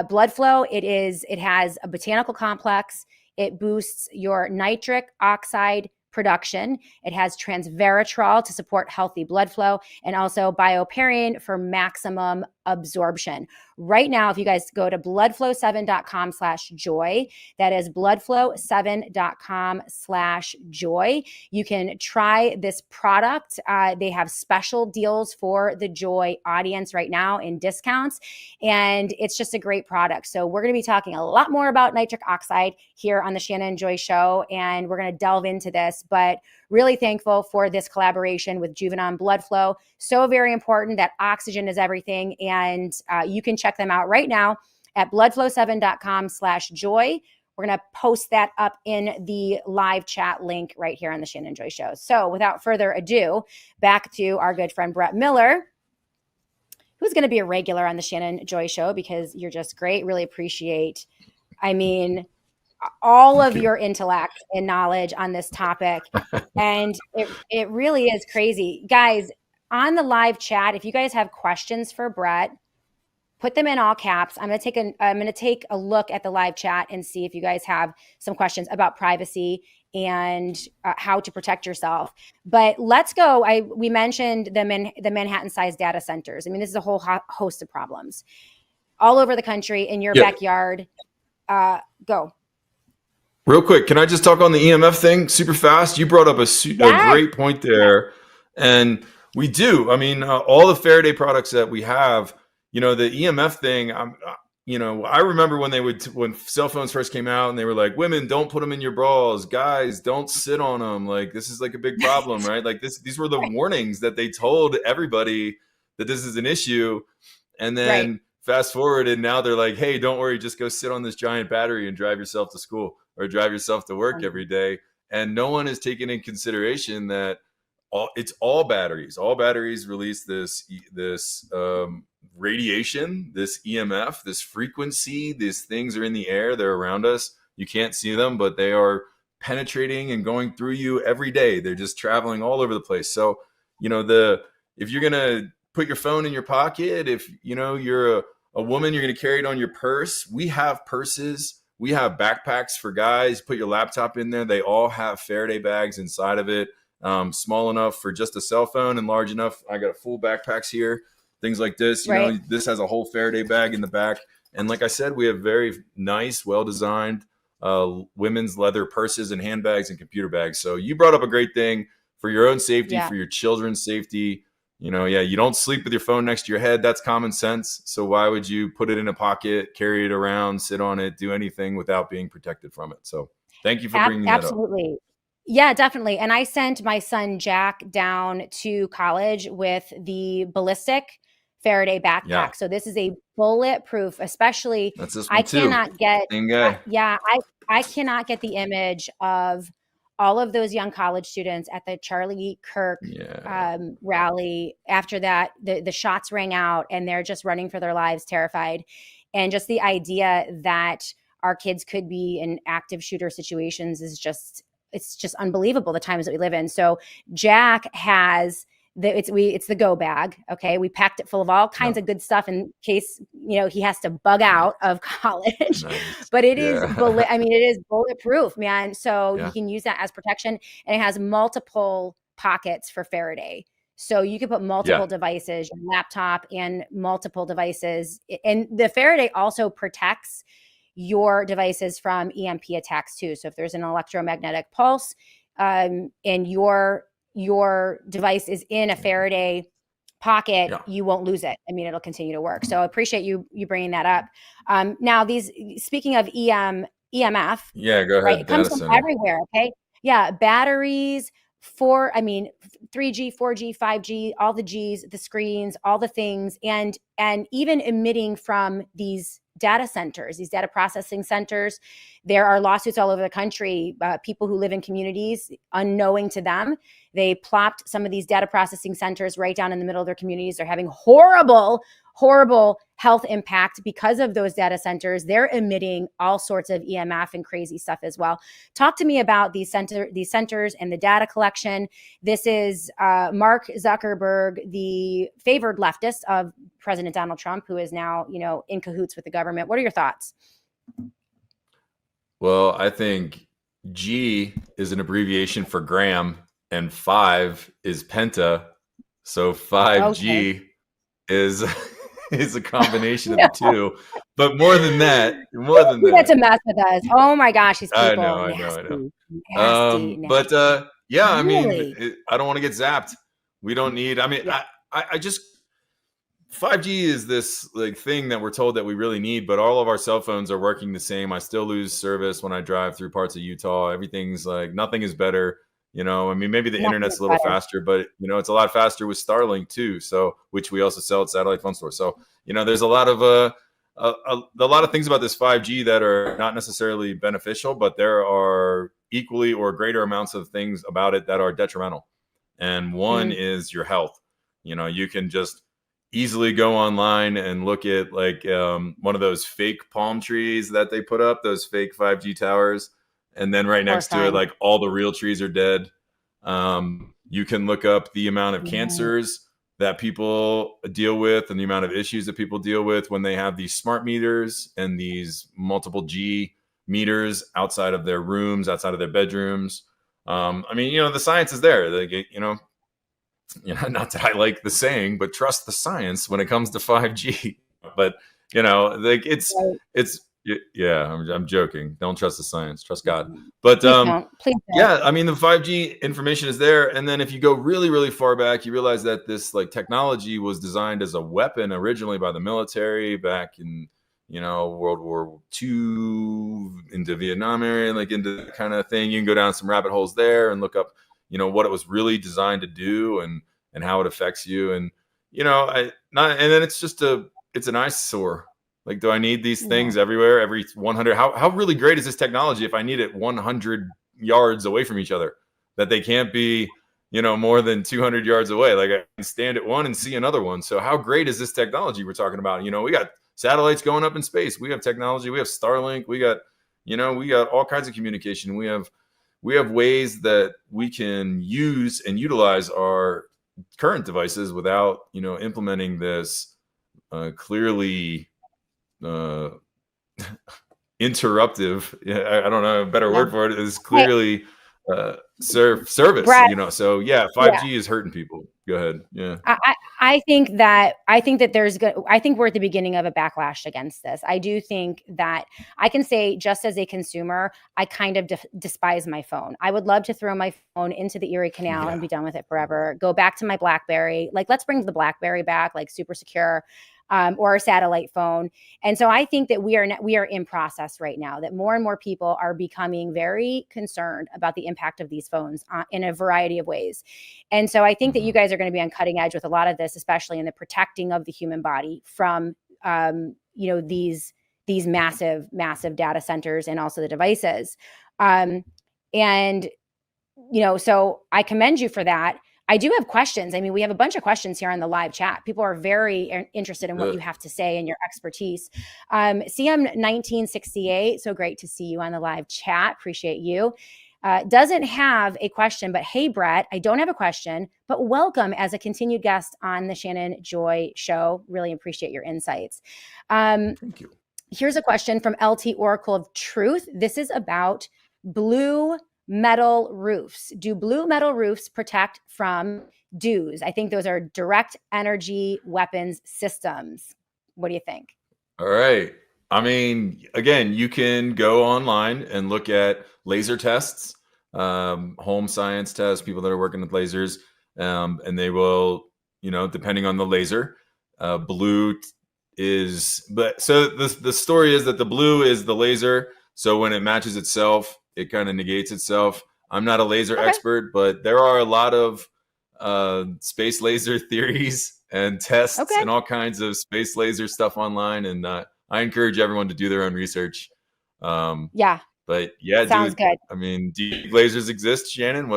blood flow. It has a botanical complex. It boosts your nitric oxide production. It has transveratol to support healthy blood flow, and also bioperine for maximum absorption. Right now, if you guys go to bloodflow7.com/joy, that is bloodflow7.com/joy, you can try this product. They have special deals for the Joy audience right now in discounts, and it's just a great product. So we're going to be talking a lot more about nitric oxide here on the Shannon and Joy Show, and we're going to delve into this, but really thankful for this collaboration with Juvenon Blood Flow. So very important that oxygen is everything. And you can check them out right now at bloodflow7.com/joy. We're going to post that up in the live chat link right here on the Shannon Joy Show. So without further ado, back to our good friend Brett Miller, who's going to be a regular on the Shannon Joy Show because you're just great. Really appreciate, all of your intellect and knowledge on this topic. And it really is crazy. Guys, on the live chat, if you guys have questions for Brett, put them in all caps. I'm going to take a look at the live chat and see if you guys have some questions about privacy and how to protect yourself. But let's go. We mentioned the Manhattan-sized data centers. I mean, this is a whole host of problems all over the country in your backyard. Go. Real quick, can I just talk on the EMF thing super fast? You brought up a great point there. And we do. I mean, all the Faraday products that we have, the EMF thing, I remember when cell phones first came out and they were like, women, don't put them in your bras. Guys, don't sit on them. Like, this is like a big problem, right? Like these were the warnings that they told everybody that this is an issue. And then fast forward and now they're like, hey, don't worry, just go sit on this giant battery and drive yourself to school or drive yourself to work every day. And no one is taking in consideration that it's all batteries. All batteries release this radiation, this EMF, this frequency. These things are in the air. They're around us. You can't see them, but they are penetrating and going through you every day. They're just traveling all over the place. So, if you're going to put your phone in your pocket, if, you're a woman, you're going to carry it on your purse. We have purses. We have backpacks for guys. Put your laptop in there. They all have Faraday bags inside of it, small enough for just a cell phone and large enough. I got full backpacks here, things like this. This has a whole Faraday bag in the back. And like I said, we have very nice, well-designed women's leather purses and handbags and computer bags. So you brought up a great thing for your own safety, for your children's safety. You don't sleep with your phone next to your head. That's common sense. So why would you put it in a pocket, carry it around, sit on it, do anything without being protected from it? So thank you for bringing that up. Absolutely. Yeah, definitely. And I sent my son Jack down to college with the ballistic Faraday backpack. Yeah. So this is a bulletproof, especially that's this one cannot get I cannot get the image of all of those young college students at the Charlie Kirk rally. After that, the shots rang out and they're just running for their lives, terrified. And just the idea that our kids could be in active shooter situations it's just unbelievable, the times that we live in. So Jack has it's the go bag. Okay. We packed it full of all kinds of good stuff in case, he has to bug out of college, Nice. but it is bulletproof, man. So you can use that as protection, and it has multiple pockets for Faraday. So you can put multiple devices, your laptop and multiple devices. And the Faraday also protects your devices from EMP attacks too. So if there's an electromagnetic pulse, and your device is in a Faraday pocket, you won't lose it. I mean, it'll continue to work. So I appreciate you bringing that up. Now, speaking of EMF, Go ahead. right? It comes from everywhere. Okay. Yeah. Batteries, 3G, 4G, 5G, all the Gs, the screens, all the things, and even emitting from these data centers, these data processing centers. There are lawsuits all over the country. People who live in communities, unknowing to them, they plopped some of these data processing centers right down in the middle of their communities. They're having horrible health impact because of those data centers. They're emitting all sorts of EMF and crazy stuff as well. Talk to me about these centers and the data collection. This is Mark Zuckerberg, the favored leftist of President Donald Trump, who is now, in cahoots with the government. What are your thoughts? Well, I think G is an abbreviation for Graham, and 5 is penta. So 5G is a combination of the two. But more than that, that's a mess with us. Oh my gosh, these people. I know. Nasty. But I mean, I don't want to get zapped. We don't need. I mean, I just 5G is this thing that we're told that we really need, but all of our cell phones are working the same. I still lose service when I drive through parts of Utah. Everything's nothing is better. I mean, maybe the internet's a little faster, but it's a lot faster with Starlink too. So, which we also sell at satellite phone stores. So, there's a lot of things about this 5G that are not necessarily beneficial, but there are equally or greater amounts of things about it that are detrimental. And one is your health. You can just easily go online and look at one of those fake palm trees that they put up, those fake 5G towers. And then right next to it, all the real trees are dead. You can look up the amount of cancers that people deal with and the amount of issues that people deal with when they have these smart meters and these multiple G meters outside of their rooms, outside of their bedrooms. I mean, the science is there. Not that I like the saying, but trust the science when it comes to 5G. But I'm joking. Don't trust the science. Trust God. But Please don't. I mean, the 5G information is there. And then if you go really, really far back, you realize that this technology was designed as a weapon originally by the military back in, World War II, into Vietnam area, into that kind of thing. You can go down some rabbit holes there and look up, what it was really designed to do and how it affects you. And, and then it's just it's an eyesore. Do I need these things everywhere, every 100? How really great is this technology if I need it 100 yards away from each other, that they can't be, more than 200 yards away? I can stand at one and see another one. So how great is this technology we're talking about? We got satellites going up in space. We have technology. We have Starlink. We got all kinds of communication. We have ways that we can use and utilize our current devices without, implementing this clearly interruptive. I don't know a better word for it. Is clearly service. Brett, 5G is hurting people. Go ahead. Yeah. I think that we're at the beginning of a backlash against this. I do think that I can say, just as a consumer, I kind of despise my phone. I would love to throw my phone into the Erie Canal and be done with it forever. Go back to my BlackBerry. Let's bring the BlackBerry back, super secure. Or a satellite phone. And so I think that we are in process right now, that more and more people are becoming very concerned about the impact of these phones in a variety of ways. And so I think that you guys are going to be on cutting edge with a lot of this, especially in the protecting of the human body from, these massive data centers and also the devices. So I commend you for that. I do have questions. I mean, we have a bunch of questions here on the live chat. People are very interested in what you have to say and your expertise. CM 1968, so great to see you on the live chat. Appreciate you. Doesn't have a question, but hey, Brett, I don't have a question, but welcome as a continued guest on the Shannon Joy Show. Really appreciate your insights. Thank you. Here's a question from LT Oracle of Truth. This is about blue metal roofs. Do blue metal roofs protect from DEWs? I think those are direct energy weapons systems. What do you think? All right. I mean, again, you can go online and look at laser tests, home science tests, people that are working with lasers, and they will, depending on the laser, blue is, but so the story is that the blue is the laser. So when it matches itself, it kind of negates itself. I'm not a laser expert, but there are a lot of space laser theories and tests and all kinds of space laser stuff online. And I encourage everyone to do their own research. Yeah. But yeah, sounds good. I mean, do you think lasers exist, Shannon?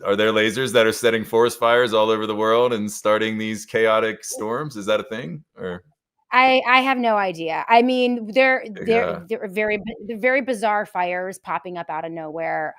Are there lasers that are setting forest fires all over the world and starting these chaotic storms? Is that a thing? Or I have no idea. I mean, they're very bizarre fires popping up out of nowhere.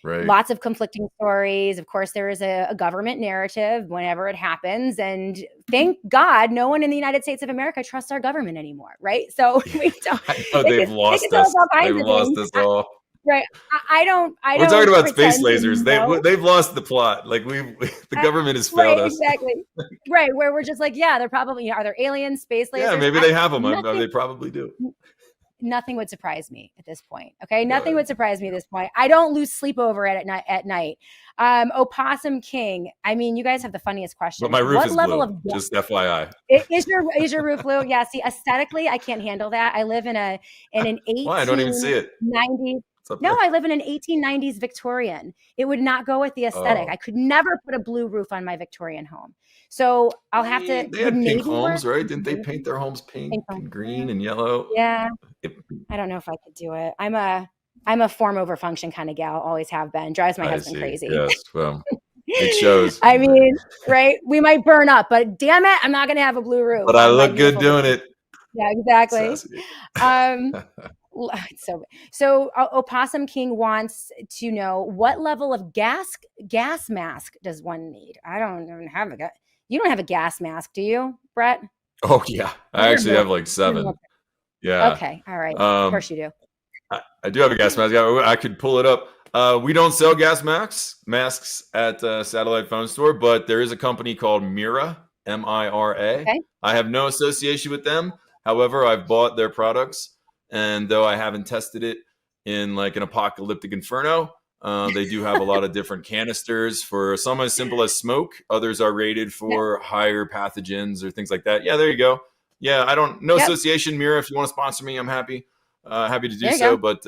Right. Lots of conflicting stories. Of course, there is a government narrative whenever it happens. And thank God no one in the United States of America trusts our government anymore. Right. So we don't. I know they've lost us. They've lost us all. Right. I don't. We're talking about space lasers. They've lost the plot. Like the government has failed us. Exactly. Right. Where we're just like, yeah, they're probably, are there aliens, space lasers? Yeah, maybe they have them. They probably do. Nothing would surprise me at this point. Okay. Nothing would surprise me at this point. I don't lose sleep over it at night. Opossum King. I mean, you guys have the funniest question. But my roof is blue, just FYI. Is your roof blue? Yeah. See, aesthetically, I can't handle that. I live in an 1890s. Why? I don't even see it. No, I live in an 1890s Victorian. It would not go with the aesthetic. I could never put a blue roof on my Victorian home. So I'll have to. They had pink homes, right? Didn't they paint their homes pink and green and yellow? Yeah. I don't know if I could do it. I'm a form over function kind of gal. Always have been. Drives my husband crazy. Yes. Well, it shows. I mean, right? We might burn up, but damn it, I'm not going to have a blue roof. But I look good doing it. Yeah, exactly. So Opossum King wants to know, what level of gas mask does one need? I don't even have a gas. You don't have a gas mask, do you, Brett? Oh yeah, I actually have like 7. Yeah. Okay. All right. Of course you do. I do have a gas mask. I could pull it up. We don't sell gas masks at Satellite Phone Store, but there is a company called Mira, M-I-R-A. Okay. I have no association with them. However, I've bought their products. And though I haven't tested it in like an apocalyptic inferno, they do have a lot of different canisters for some as simple as smoke. Others are rated for higher pathogens or things like that. Yeah, there you go. Yeah, association, Mira. If you want to sponsor me, I'm happy to do so. But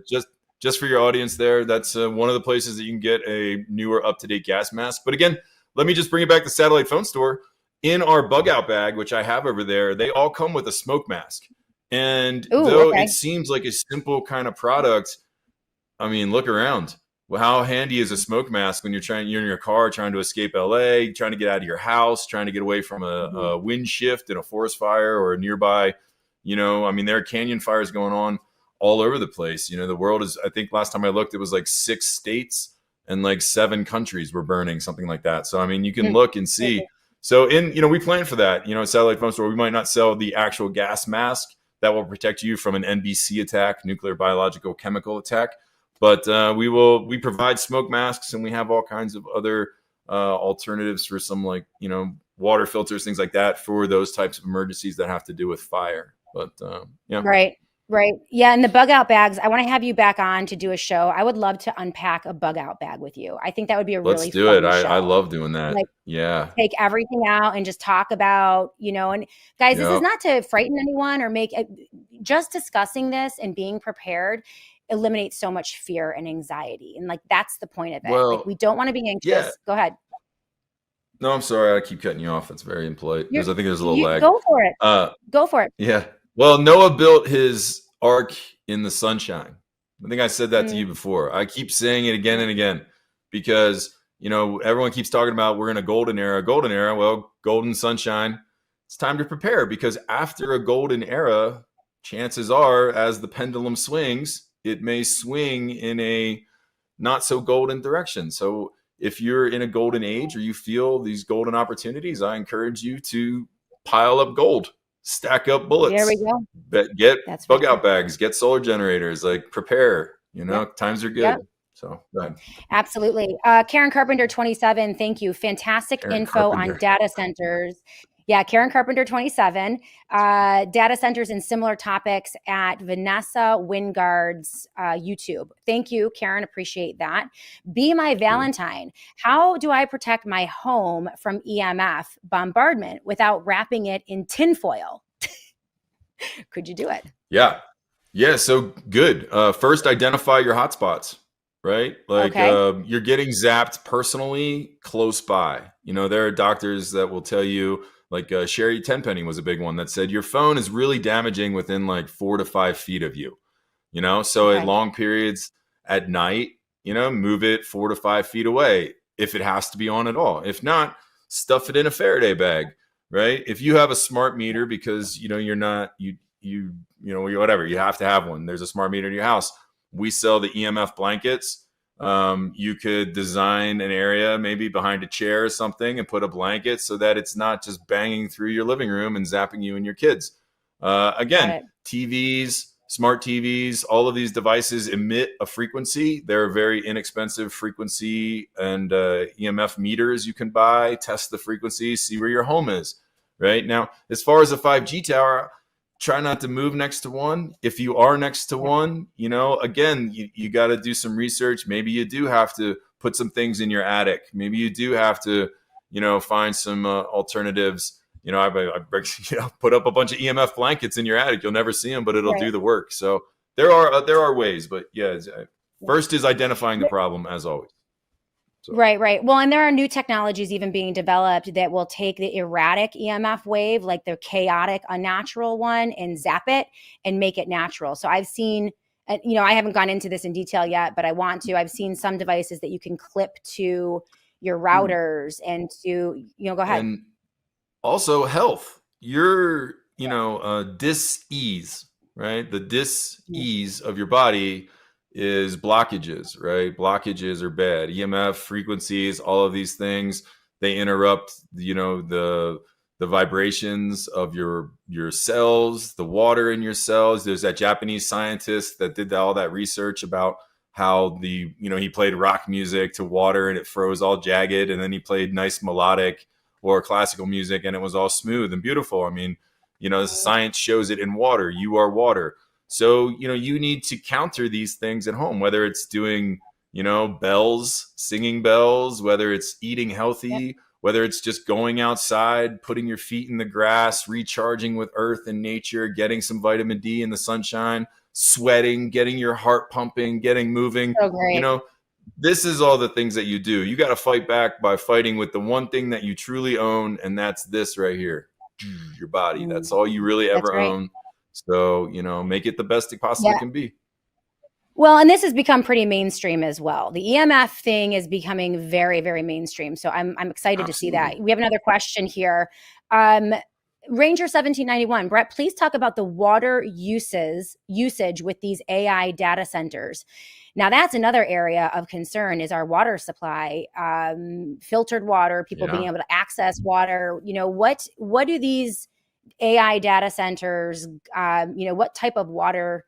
just for your audience there, that's one of the places that you can get a newer, up-to-date gas mask. But again, let me just bring it back to Satellite Phone Store. In our bug out bag, which I have over there, they all come with a smoke mask. And it seems like a simple kind of product, I mean, look around. Well, how handy is a smoke mask when you're in your car trying to escape LA, trying to get out of your house, trying to get away from a wind shift in a forest fire or a nearby, I mean, there are canyon fires going on all over the place. The world is, I think last time I looked, it was like 6 states and like 7 countries were burning, something like that. So, I mean, you can look and see. So we plan for that, at Satellite Phone Store. We might not sell the actual gas mask that will protect you from an NBC attack, nuclear, biological, chemical attack. But we provide smoke masks, and we have all kinds of other alternatives for some water filters, things like that for those types of emergencies that have to do with fire. But yeah. Right. Yeah. And the bug out bags, I want to have you back on to do a show. I would love to unpack a bug out bag with you. I think that would be Let's do fun it. show. I love doing that. Take everything out and just talk about, and guys, this is not to frighten anyone or just discussing this and being prepared eliminates so much fear and anxiety. And that's the point of it. Well, we don't want to be anxious. Yeah. Go ahead. No, I'm sorry. I keep cutting you off. It's very impolite because I think there's a little lag. Go for it. Go for it. Yeah. Well, Noah built his ark in the sunshine. I think I said that to you before. I keep saying it again and again because, everyone keeps talking about we're in a golden era. Well, golden sunshine. It's time to prepare, because after a golden era, chances are, as the pendulum swings, it may swing in a not so golden direction. So if you're in a golden age or you feel these golden opportunities, I encourage you to pile up gold, stack up There we bullets, go. get That's bug for out sure. bags, get solar generators, like prepare, Yep. times are good. Yep. So go ahead. Absolutely. Karen Carpenter 27, thank you. Fantastic Karen info Carpenter. on data centers. Yeah, Karen Carpenter 27, data centers and similar topics at Vanessa Wingard's YouTube. Thank you, Karen. Appreciate that. Be My Valentine. How do I protect my home from EMF bombardment without wrapping it in tinfoil? Could you do it? Yeah. So good. First, identify your hotspots, right? Like Okay. you're getting zapped personally close by. There are doctors that will tell you, like Sherry Tenpenny was a big one that said your phone is really damaging within like 4 to 5 feet of you. So at Okay. long periods at night, move it 4 to 5 feet away if it has to be on at all. If not, stuff it in a Faraday bag, right? If you have a smart meter because you're not whatever, you have to have one. There's a smart meter in your house. We sell the EMF blankets. You could design an area maybe behind a chair or something and put a blanket so that it's not just banging through your living room and zapping you and your kids. Again, TVs, smart TVs, all of these devices emit a frequency. There are very inexpensive frequency and EMF meters you can buy, test the frequency, see where your home is. Right now, as far as a 5G tower, try not to move next to one. If you are next to one, again, you got to do some research. Maybe you do have to put some things in your attic. Maybe you do have to, find some alternatives. I put up a bunch of EMF blankets in your attic. You'll never see them, but it'll do the work. So there are ways, but first is identifying the problem, as always. So. Right. Well, and there are new technologies even being developed that will take the erratic EMF wave, like the chaotic, unnatural one, and zap it and make it natural. So I've seen, I haven't gone into this in detail yet, but I want to. I've seen some devices that you can clip to your routers and to, go ahead. And also health. Your, dis-ease, right? The dis-ease of your body is blockages, right? Blockages are bad. EMF frequencies, all of these things, they interrupt, the vibrations of your cells, the water in your cells. There's that Japanese scientist that did all that research about how he played rock music to water and it froze all jagged, and then he played nice melodic or classical music and it was all smooth and beautiful. I mean, the science shows it in water. You are water. So, you need to counter these things at home, whether it's doing, bells, singing bells, whether it's eating healthy, whether it's just going outside, putting your feet in the grass, recharging with earth and nature, getting some vitamin D in the sunshine, sweating, getting your heart pumping, getting moving. So great. This is all the things that you do. You got to fight back by fighting with the one thing that you truly own. And that's this right here, your body. That's all you really ever own. So, make it the best it possibly can be. Well, and this has become pretty mainstream as well. The EMF thing is becoming very, very mainstream. So I'm excited to see that. We have another question here. Ranger 1791, Brett, please talk about the water usage with these AI data centers. Now, that's another area of concern is our water supply, filtered water, people being able to access water. What do these AI data centers, what type of water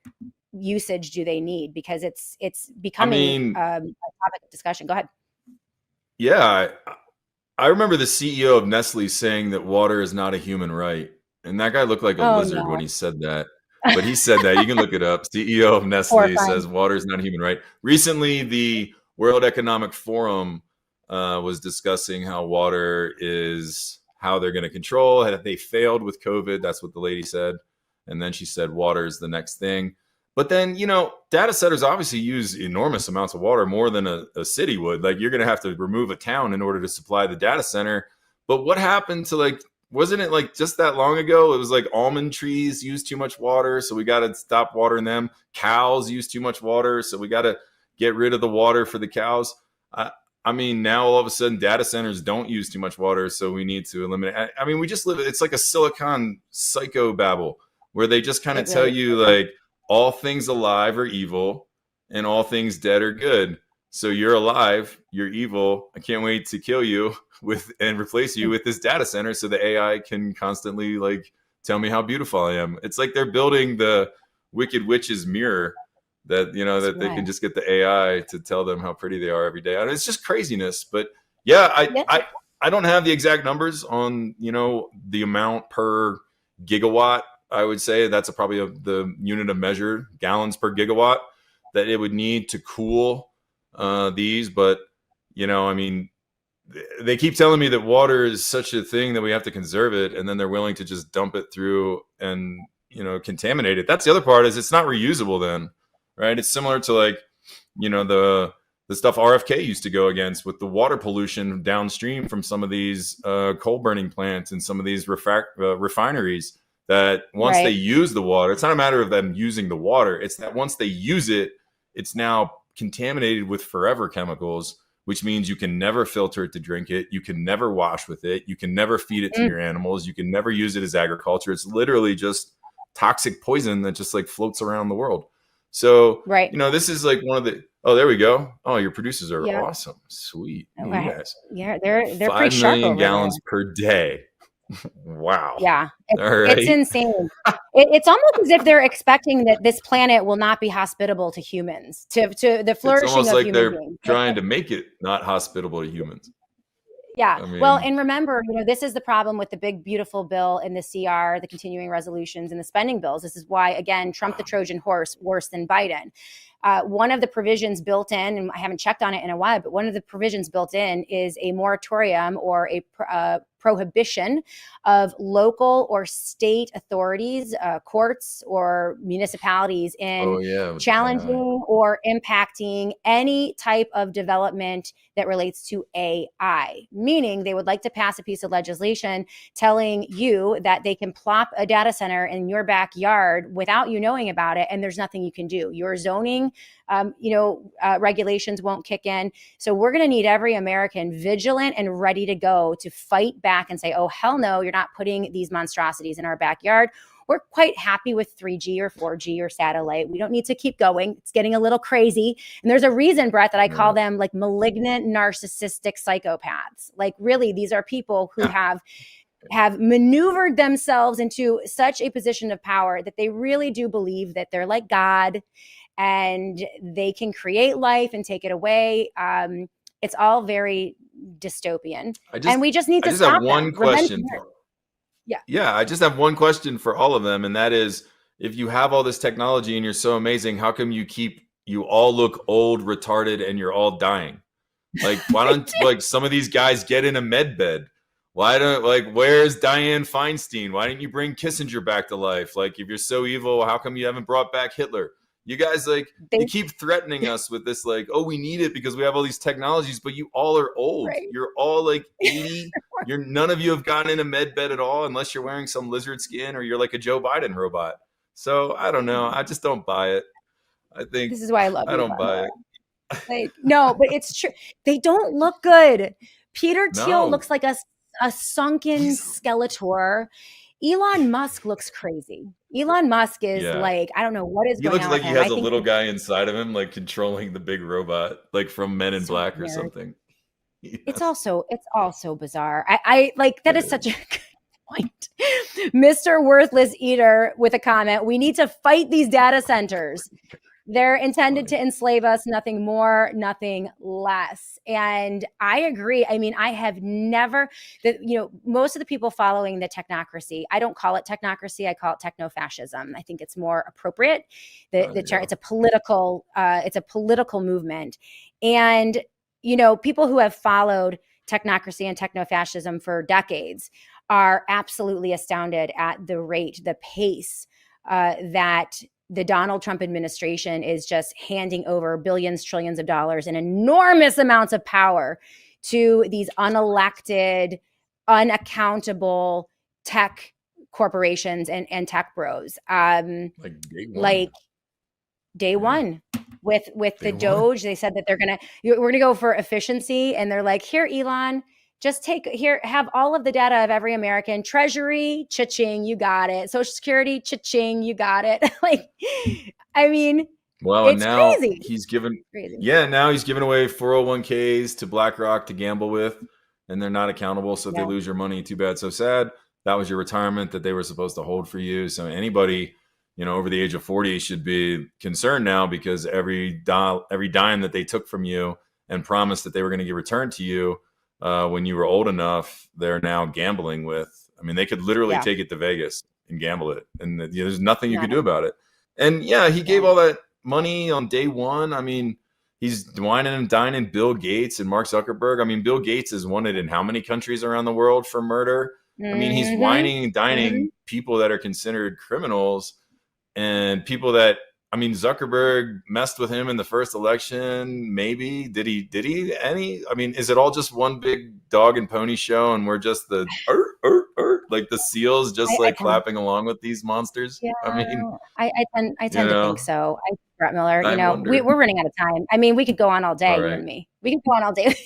usage do they need? Because it's becoming a topic of discussion. Go ahead. Yeah. I remember the CEO of Nestle saying that water is not a human right. And that guy looked like a lizard when he said that. But he said that. You can look it up. CEO of Nestle says water is not a human right. Recently, the World Economic Forum was discussing how water is how they're going to control. Had they failed with COVID, that's what the lady said. And then she said water is the next thing. But then, data centers obviously use enormous amounts of water, more than a city would. Like, you're going to have to remove a town in order to supply the data center. But what happened to, wasn't it just that long ago? It was like almond trees use too much water, so we got to stop watering them. Cows use too much water, so we got to get rid of the water for the cows. I mean, now all of a sudden data centers don't use too much water, so we need to eliminate. I mean, we just live, it's like a silicon psychobabble where they just kind of tell you like all things alive are evil and all things dead are good. So you're alive, you're evil. I can't wait to kill you with and replace you with this data center so the AI can constantly like tell me how beautiful I am. It's like they're building the Wicked Witch's mirror that, you know, that they can just get the AI to tell them how pretty they are every day. I mean, it's just craziness. But yeah, I don't have the exact numbers on, you know, the amount per gigawatt. I would say that's probably the unit of measure, gallons per gigawatt, that it would need to cool these. But, you know, I mean, they keep telling me that water is such a thing that we have to conserve it, and then they're willing to just dump it through and, you know, contaminate it. That's the other part, is it's not reusable then, right? It's similar to like, you know, the stuff RFK used to go against with the water pollution downstream from some of these coal burning plants and some of these refineries, that once they use the water, it's not a matter of them using the water. It's that once they use it, it's now contaminated with forever chemicals, which means you can never filter it to drink it. You can never wash with it. You can never feed it to your animals. You can never use it as agriculture. It's literally just toxic poison that just like floats around the world. So, you know, this is like one of the, oh, there we go. Oh, your producers are awesome. Sweet. Okay. You guys. Yeah, they're 5 pretty sharp million over gallons there. per day. Wow. Yeah, All right. it's insane. It's almost as if they're expecting that this planet will not be hospitable to humans, to the flourishing it's almost of like human they're beings. trying to make it not hospitable to humans. Yeah. I mean, well, and remember, you know, this is the problem with the big, beautiful bill in the CR, the continuing resolutions and the spending bills. This is why, again, Trump the Trojan horse, worse than Biden. One of the provisions built in, and I haven't checked on it in a while, but one of the provisions built in is a moratorium or a prohibition of local or state authorities, courts or municipalities in challenging or impacting any type of development that relates to AI, meaning they would like to pass a piece of legislation telling you that they can plop a data center in your backyard without you knowing about it, and there's nothing you can do. Your zoning regulations won't kick in. So we're going to need every American vigilant and ready to go to fight back and say, oh, hell no, you're not putting these monstrosities in our backyard. We're quite happy with 3G or 4G or satellite. We don't need to keep going. It's getting a little crazy. And there's a reason, Brett, that I call them like malignant, narcissistic psychopaths. Like really, these are people who have maneuvered themselves into such a position of power that they really do believe that they're like God and they can create life and take it away. It's all very dystopian. And we just need to stop them. One question. I just have one question for all of them. And that is, if you have all this technology and you're so amazing, how come you all look old, retarded, and you're all dying? Like, why don't like some of these guys get in a med bed? Why don't, like, where's Dianne Feinstein? Why didn't you bring Kissinger back to life? Like, if you're so evil, how come you haven't brought back Hitler? You guys, like, you keep threatening us with this, like, oh, we need it because we have all these technologies, but you all are old. Right. You're all like 80. None of you have gotten in a med bed at all, unless you're wearing some lizard skin or you're like a Joe Biden robot. So I don't know. I just don't buy it. I think this is why I love I don't buy it. Like, no, but it's true. They don't look good. Peter Thiel looks like a sunken Skeletor. Elon Musk looks crazy. Elon Musk is like, I don't know what is going on. He looks like he has a little guy inside of him, like controlling the big robot, like from Men in Black or something. Yes. It's all so bizarre. I like that is such a good point. Mr. Worthless Eater with a comment. We need to fight these data centers. They're intended to enslave us, nothing more, nothing less. And I agree. I mean, I have never, most of the people following the technocracy, I don't call it technocracy, I call it techno-fascism. I think it's more appropriate. It's a political movement. And, people who have followed technocracy and techno-fascism for decades are absolutely astounded at the rate, the pace that the Donald Trump administration is just handing over billions, trillions of dollars and enormous amounts of power to these unelected, unaccountable tech corporations and tech bros. day one with the Day one. Doge. They said that we're gonna go for efficiency, and they're like, here, Elon, just have all of the data of every American. Treasury, cha-ching, you got it. Social Security, cha-ching, you got it. Like, I mean, Well, and it's now crazy. Crazy. now he's giving away 401ks to BlackRock to gamble with, and they're not accountable. So if they lose your money, too bad, so sad. That was your retirement that they were supposed to hold for you. So anybody, over the age of 40 should be concerned now, because every dime that they took from you and promised that they were going to get returned to you when you were old enough, they're now gambling with. I mean, they could literally take it to Vegas and gamble it, and there's nothing you could do about it. And he gave all that money on day one. I mean, he's whining and dining Bill Gates and Mark Zuckerberg. I mean, Bill Gates is wanted in how many countries around the world for murder? I mean, he's whining and dining people that are considered criminals, and people that, I mean, Zuckerberg messed with him in the first election. Maybe did he I mean, is it all just one big dog and pony show, and we're just the like the seals just clapping along with these monsters? Yeah, I mean, I tend to think so. Brett Miller, wonder. we're running out of time. I mean, we could go on all day, All you right. and me. We could go on all day.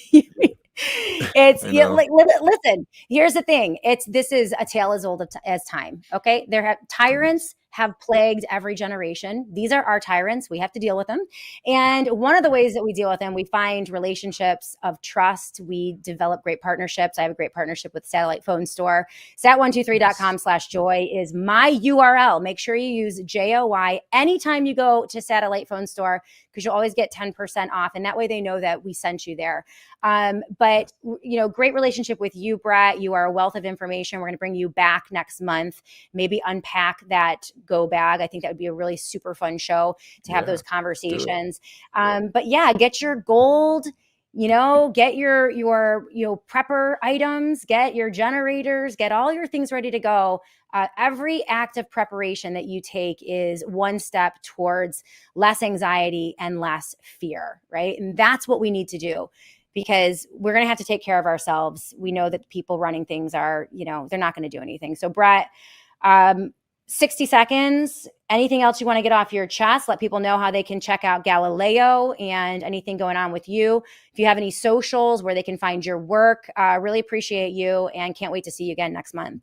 Listen, here's the thing. This is a tale as old as time. Okay. Tyrants have plagued every generation. These are our tyrants. We have to deal with them. And one of the ways that we deal with them, we find relationships of trust. We develop great partnerships. I have a great partnership with Satellite Phone Store. Sat123.com/joy is my URL. Make sure you use JOY anytime you go to Satellite Phone Store, because you'll always get 10% off. And that way they know that we sent you there. But great relationship with you, Brett. You are a wealth of information. We're going to bring you back next month, maybe unpack that go bag. I think that would be a really super fun show to have those conversations. But get your gold, get your prepper items, get your generators, get all your things ready to go. Every act of preparation that you take is one step towards less anxiety and less fear, right? And that's what we need to do, because we're going to have to take care of ourselves. We know that people running things are, they're not going to do anything. So Brett, 60 seconds, anything else you want to get off your chest? Let people know how they can check out Galileo and anything going on with you. If you have any socials where they can find your work, really appreciate you and can't wait to see you again next month.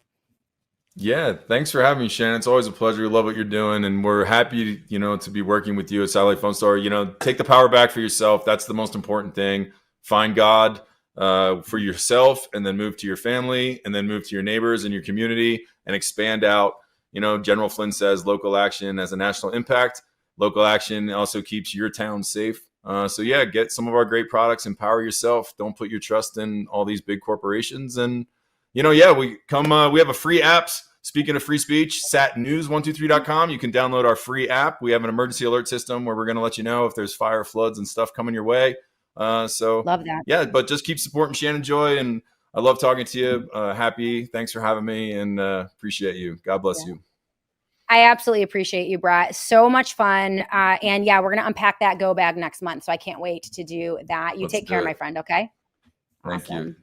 Yeah, thanks for having me, Shannon. It's always a pleasure. We love what you're doing, and we're happy, to be working with you at Satellite Phone Store. Take the power back for yourself. That's the most important thing. Find God for yourself, and then move to your family, and then move to your neighbors and your community, and expand out. General Flynn says local action has a national impact. Local action also keeps your town safe. So get some of our great products. Empower yourself. Don't put your trust in all these big corporations. And we have a free app. Speaking of free speech, satnews123.com. You can download our free app. We have an emergency alert system where we're going to let you know if there's fire, floods, and stuff coming your way. So love that. Yeah, but just keep supporting Shannon Joy, and I love talking to you. Happy. Thanks for having me, and appreciate you. God bless you. I absolutely appreciate you, Brett. So much fun. And we're going to unpack that go bag next month. So I can't wait to do that. You take care, my friend. Okay. Thank you.